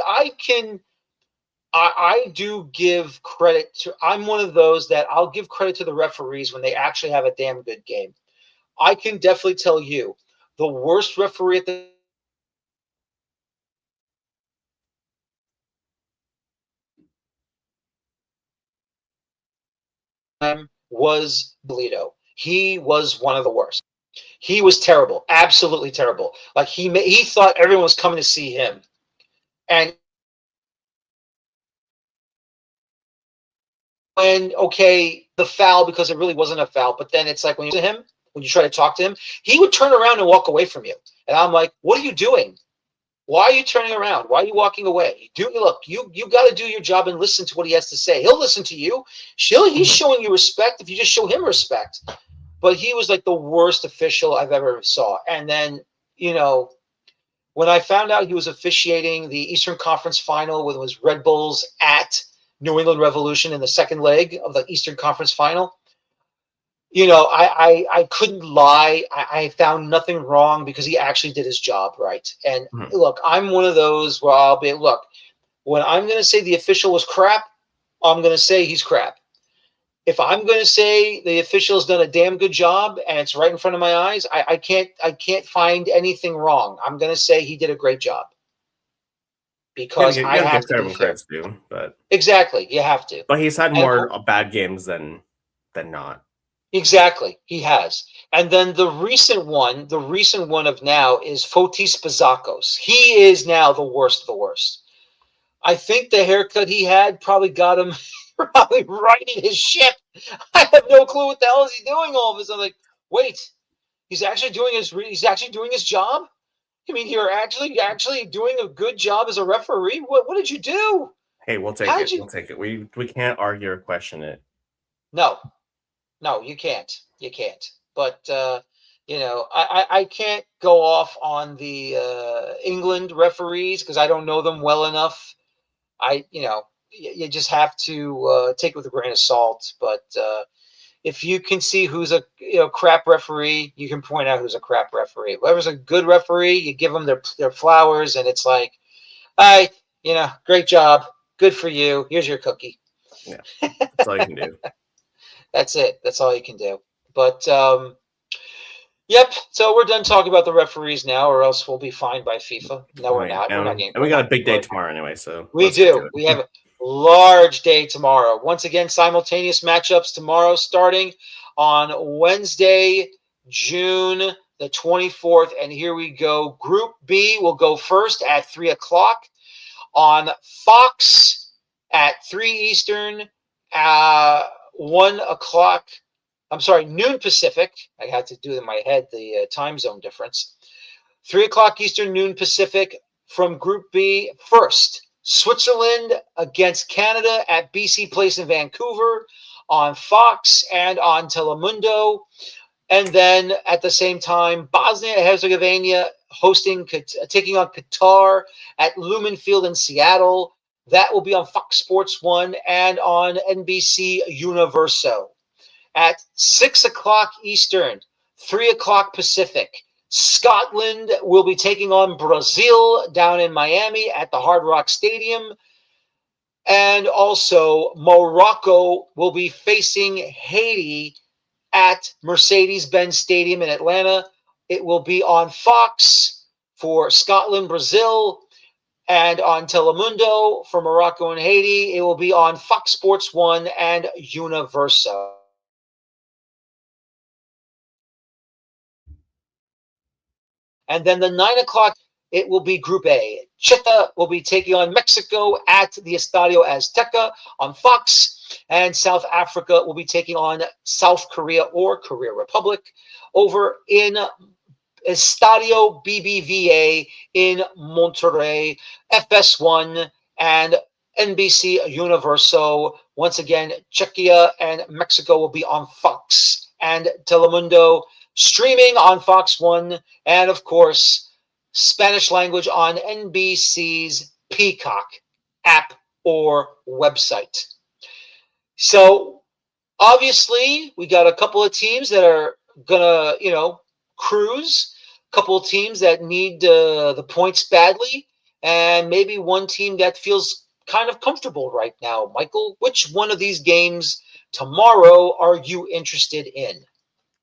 do give credit to. I'm one of those that I'll give credit to the referees when they actually have a damn good game. I can definitely tell you, the worst referee at the time was Bolito. He was one of the worst. He was terrible, absolutely terrible. Like he thought everyone was coming to see him, and when the foul, because it really wasn't a foul, but then it's like when you try to talk to him, he would turn around and walk away from you, and I'm like, what are you doing? Why are you turning around? Why are you walking away? You got to do your job and listen to what he has to say. He'll listen to you. He's showing you respect if you just show him respect. But he was like the worst official I've ever saw. And then, when I found out he was officiating the Eastern Conference Final with his Red Bulls at New England Revolution in the second leg of the Eastern Conference Final, I couldn't lie. I found nothing wrong because he actually did his job right. And look, I'm one of those where I'll be, look, when I'm going to say the official was crap, I'm going to say he's crap. If I'm going to say the official's done a damn good job and it's right in front of my eyes, I can't find anything wrong. I'm going to say he did a great job because I have to be fair. But exactly, you have to. But he's had more bad games than not. Exactly, he has. And then the recent one of now is Fotis Pazakos. He is now the worst of the worst. I think the haircut he had probably got him righting his ship. I have no clue what the hell is he doing all of a sudden. I'm like, wait, He's actually doing his job. I mean, you're actually doing a good job as a referee. What did you do? Hey, we'll take How it. did you? We'll take it. We can't argue or question it. No, no, you can't. You can't. But I can't go off on the England referees because I don't know them well enough. You just have to take it with a grain of salt. But if you can see who's a crap referee, you can point out who's a crap referee. Whoever's a good referee, you give them their flowers, and it's like, all right, great job, good for you. Here's your cookie. Yeah, that's all you can do. That's it. That's all you can do. But yep. So we're done talking about the referees now, or else we'll be fined by FIFA. No, we're not. We're not getting. And we got a big day tomorrow anyway, so we do. We have a large day tomorrow. Once again, simultaneous matchups tomorrow, starting on Wednesday, June the 24th. And here we go. Group B will go first at 3:00 on Fox at 3 Eastern, 1:00. I'm sorry, noon Pacific. I had to do in my head the time zone difference. 3:00 Eastern, noon Pacific from Group B. First, Switzerland against Canada at BC Place in Vancouver on Fox and on Telemundo. And then at the same time, Bosnia and Herzegovina taking on Qatar at Lumen Field in Seattle. That will be on Fox Sports 1 and on NBC Universo. At 6:00 Eastern, 3:00 Pacific, Scotland will be taking on Brazil down in Miami at the Hard Rock Stadium. And also, Morocco will be facing Haiti at Mercedes-Benz Stadium in Atlanta. It will be on Fox for Scotland, Brazil, and on Telemundo for Morocco and Haiti. It will be on Fox Sports 1 and Universo. And then the 9:00, it will be Group A. Chile will be taking on Mexico at the Estadio Azteca on Fox. And South Africa will be taking on South Korea or Korea Republic over in Estadio BBVA in Monterrey, FS1 and NBC Universo. Once again, Czechia and Mexico will be on Fox and Telemundo, streaming on Fox 1, and of course, Spanish language on NBC's Peacock app or website. So obviously, we got a couple of teams that are gonna, cruise. A couple of teams that need the points badly, and maybe one team that feels kind of comfortable right now. Michael, which one of these games tomorrow are you interested in?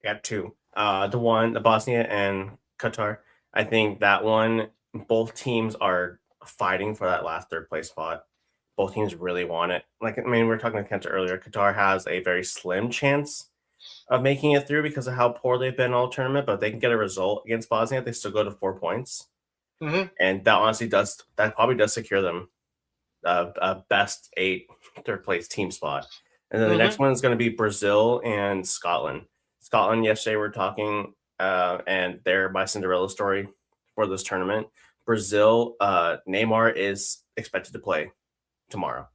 Got two. The Bosnia and Qatar. I think that one, both teams are fighting for that last third place spot. Both teams really want it. We were talking to Kenta earlier. Qatar has a very slim chance of making it through because of how poor they've been all tournament, but if they can get a result against Bosnia, they still go to 4 points. Mm-hmm. And that probably does secure them a best 8 third place team spot. And then the next one is going to be Brazil and Scotland. Scotland, yesterday we're talking, and they're my Cinderella story for this tournament. Brazil, Neymar is expected to play tomorrow.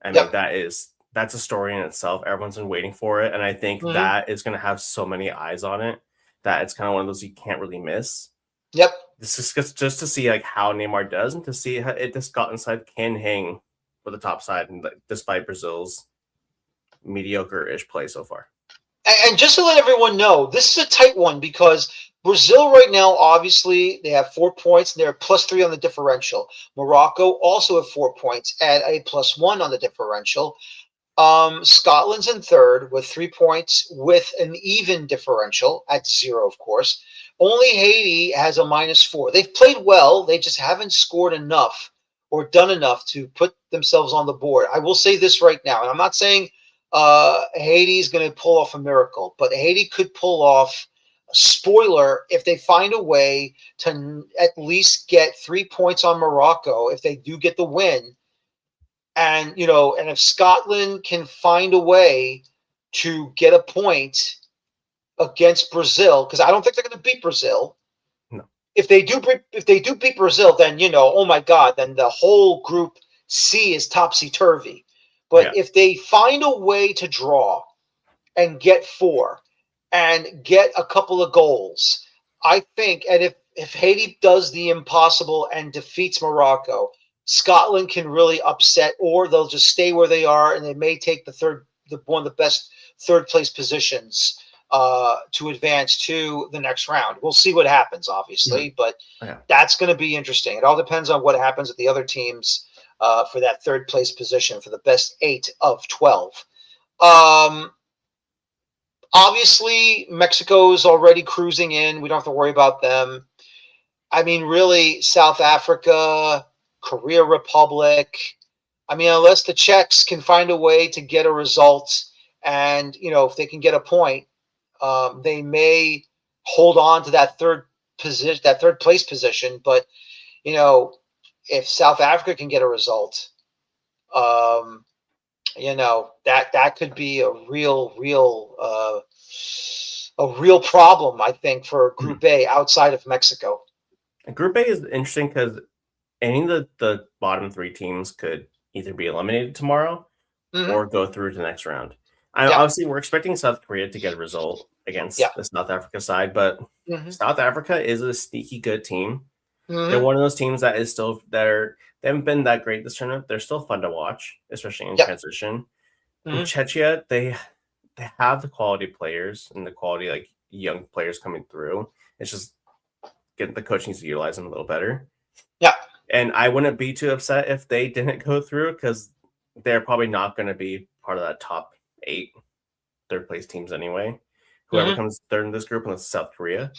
I mean, that's a story in itself. Everyone's been waiting for it, and I think that is going to have so many eyes on it that it's kind of one of those you can't really miss. Yep. This is just to see how Neymar does, and to see how the Scotland side can hang for the top side, and despite Brazil's mediocre-ish play so far. And just to let everyone know, this is a tight one because Brazil right now, obviously, they have 4 points and they're +3 on the differential. Morocco also have 4 points at a +1 on the differential. Scotland's in third with 3 points with an even differential at 0, of course. Only Haiti has a -4. They've played well. They just haven't scored enough or done enough to put themselves on the board. I will say this right now, and I'm not saying Haiti's going to pull off a miracle, but Haiti could pull off a spoiler if they find a way to at least get 3 points on Morocco if they do get the win. And, and if Scotland can find a way to get a point against Brazil, because I don't think they're going to beat Brazil. No. If they do beat Brazil, then oh my God, then the whole Group C is topsy-turvy. But if they find a way to draw and get 4 and get a couple of goals, I think, and if Haiti does the impossible and defeats Morocco, Scotland can really upset, or they'll just stay where they are, and they may take one of the best third place positions to advance to the next round. We'll see what happens, obviously, but that's going to be interesting. It all depends on what happens with the other teams for that third place position for the best 8 of 12. Obviously, Mexico's already cruising in. We don't have to worry about them. I mean, really, South Africa, Korea Republic. I mean, unless the Czechs can find a way to get a result, and if they can get a point, they may hold on to that third place position. But if South Africa can get a result, that could be a real problem, I think, for Group A outside of Mexico. Group A is interesting because any of the bottom 3 teams could either be eliminated tomorrow or go through to the next round. Obviously, we're expecting South Korea to get a result against the South Africa side, but South Africa is a sneaky good team. They're one of those teams that is still there. They haven't been that great this tournament. They're still fun to watch, especially in transition. In Czechia, they have the quality players and the quality young players coming through. It's just the coach needs to utilize them a little better. Yeah. And I wouldn't be too upset if they didn't go through, because they're probably not going to be part of that top 8 third place teams anyway. Whoever comes third in this group, unless it's South Korea.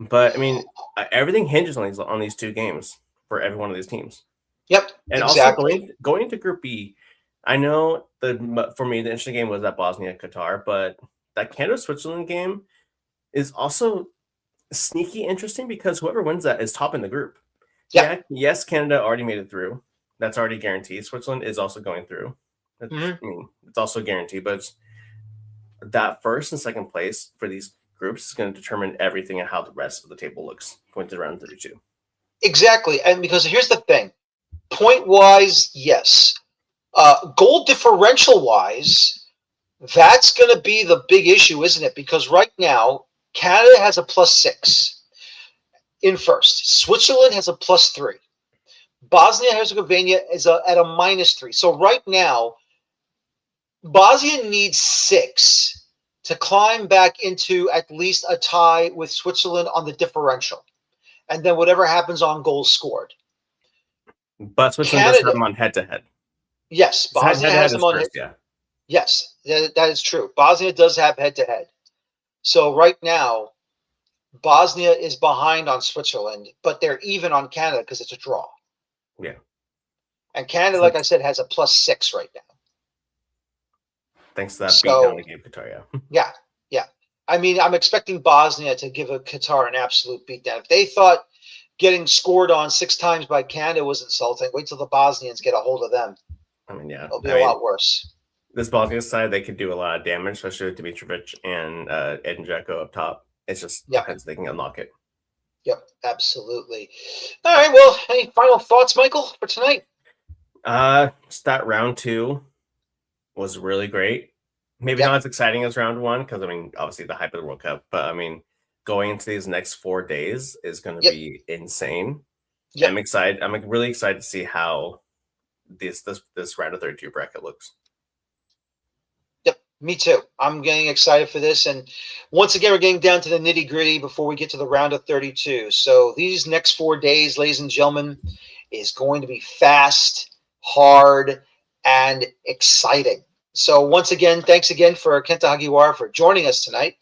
But I mean, everything hinges on these 2 games for every one of these teams. Yep. And exactly. Also going into Group B, I know for me the interesting game was that Bosnia-Qatar, but that Canada-Switzerland game is also sneaky interesting because whoever wins that is top in the group. Yeah. Yes, Canada already made it through. That's already guaranteed. Switzerland is also going through. I mean, it's also guaranteed, but that first and second place for these groups is going to determine everything and how the rest of the table looks going to round 32. Exactly. And because here's the thing, point-wise, yes. Goal differential-wise, that's going to be the big issue, isn't it? Because right now, Canada has a +6 in first. Switzerland has a +3. Bosnia-Herzegovina is at a -3. So right now, Bosnia needs 6 to climb back into at least a tie with Switzerland on the differential. And then whatever happens on goals scored. But Switzerland does have them on head-to-head. Yes, Bosnia has them on head-to-head. Yeah. Yes, that is true. Bosnia does have head-to-head. So right now, Bosnia is behind on Switzerland, but they're even on Canada because it's a draw. Yeah. And Canada, like I said, has a +6 right now. Thanks to that beatdown they gave Qatar, Yeah. I mean, I'm expecting Bosnia to give Qatar an absolute beatdown. If they thought getting scored on 6 times by Canada was insulting, wait till the Bosnians get a hold of them. I mean, yeah. It'll be a lot worse. This Bosnia side, they could do a lot of damage, especially with Dimitrovic and Edin Dzeko up top. It's just depends if they can unlock it. Yep, absolutely. All right, well, any final thoughts, Michael, for tonight? Just that round 2 was really great. Maybe not as exciting as round 1, because, I mean, obviously the hype of the World Cup. But, I mean, going into these next 4 days is going to be insane. Yep. I'm excited. I'm really excited to see how this round of 32 bracket looks. Yep, me too. I'm getting excited for this. And once again, we're getting down to the nitty-gritty before we get to the round of 32. So these next 4 days, ladies and gentlemen, is going to be fast, hard, and exciting. So once again, thanks again for Kenta Hagiwara for joining us tonight.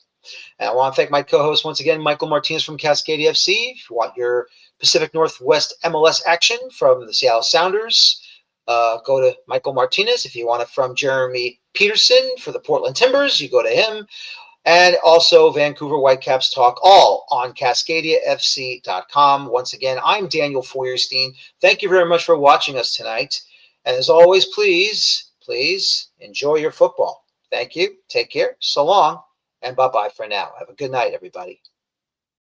And I want to thank my co-host once again, Michael Martinez from Cascadia FC. If you want your Pacific Northwest MLS action from the Seattle Sounders, go to Michael Martinez. If you want it from Jeremy Peterson for the Portland Timbers, you go to him. And also Vancouver Whitecaps Talk, all on CascadiaFC.com. Once again, I'm Daniel Feuerstein. Thank you very much for watching us tonight. And as always, please enjoy your football. Thank you. Take care. So long. And bye-bye for now. Have a good night, everybody.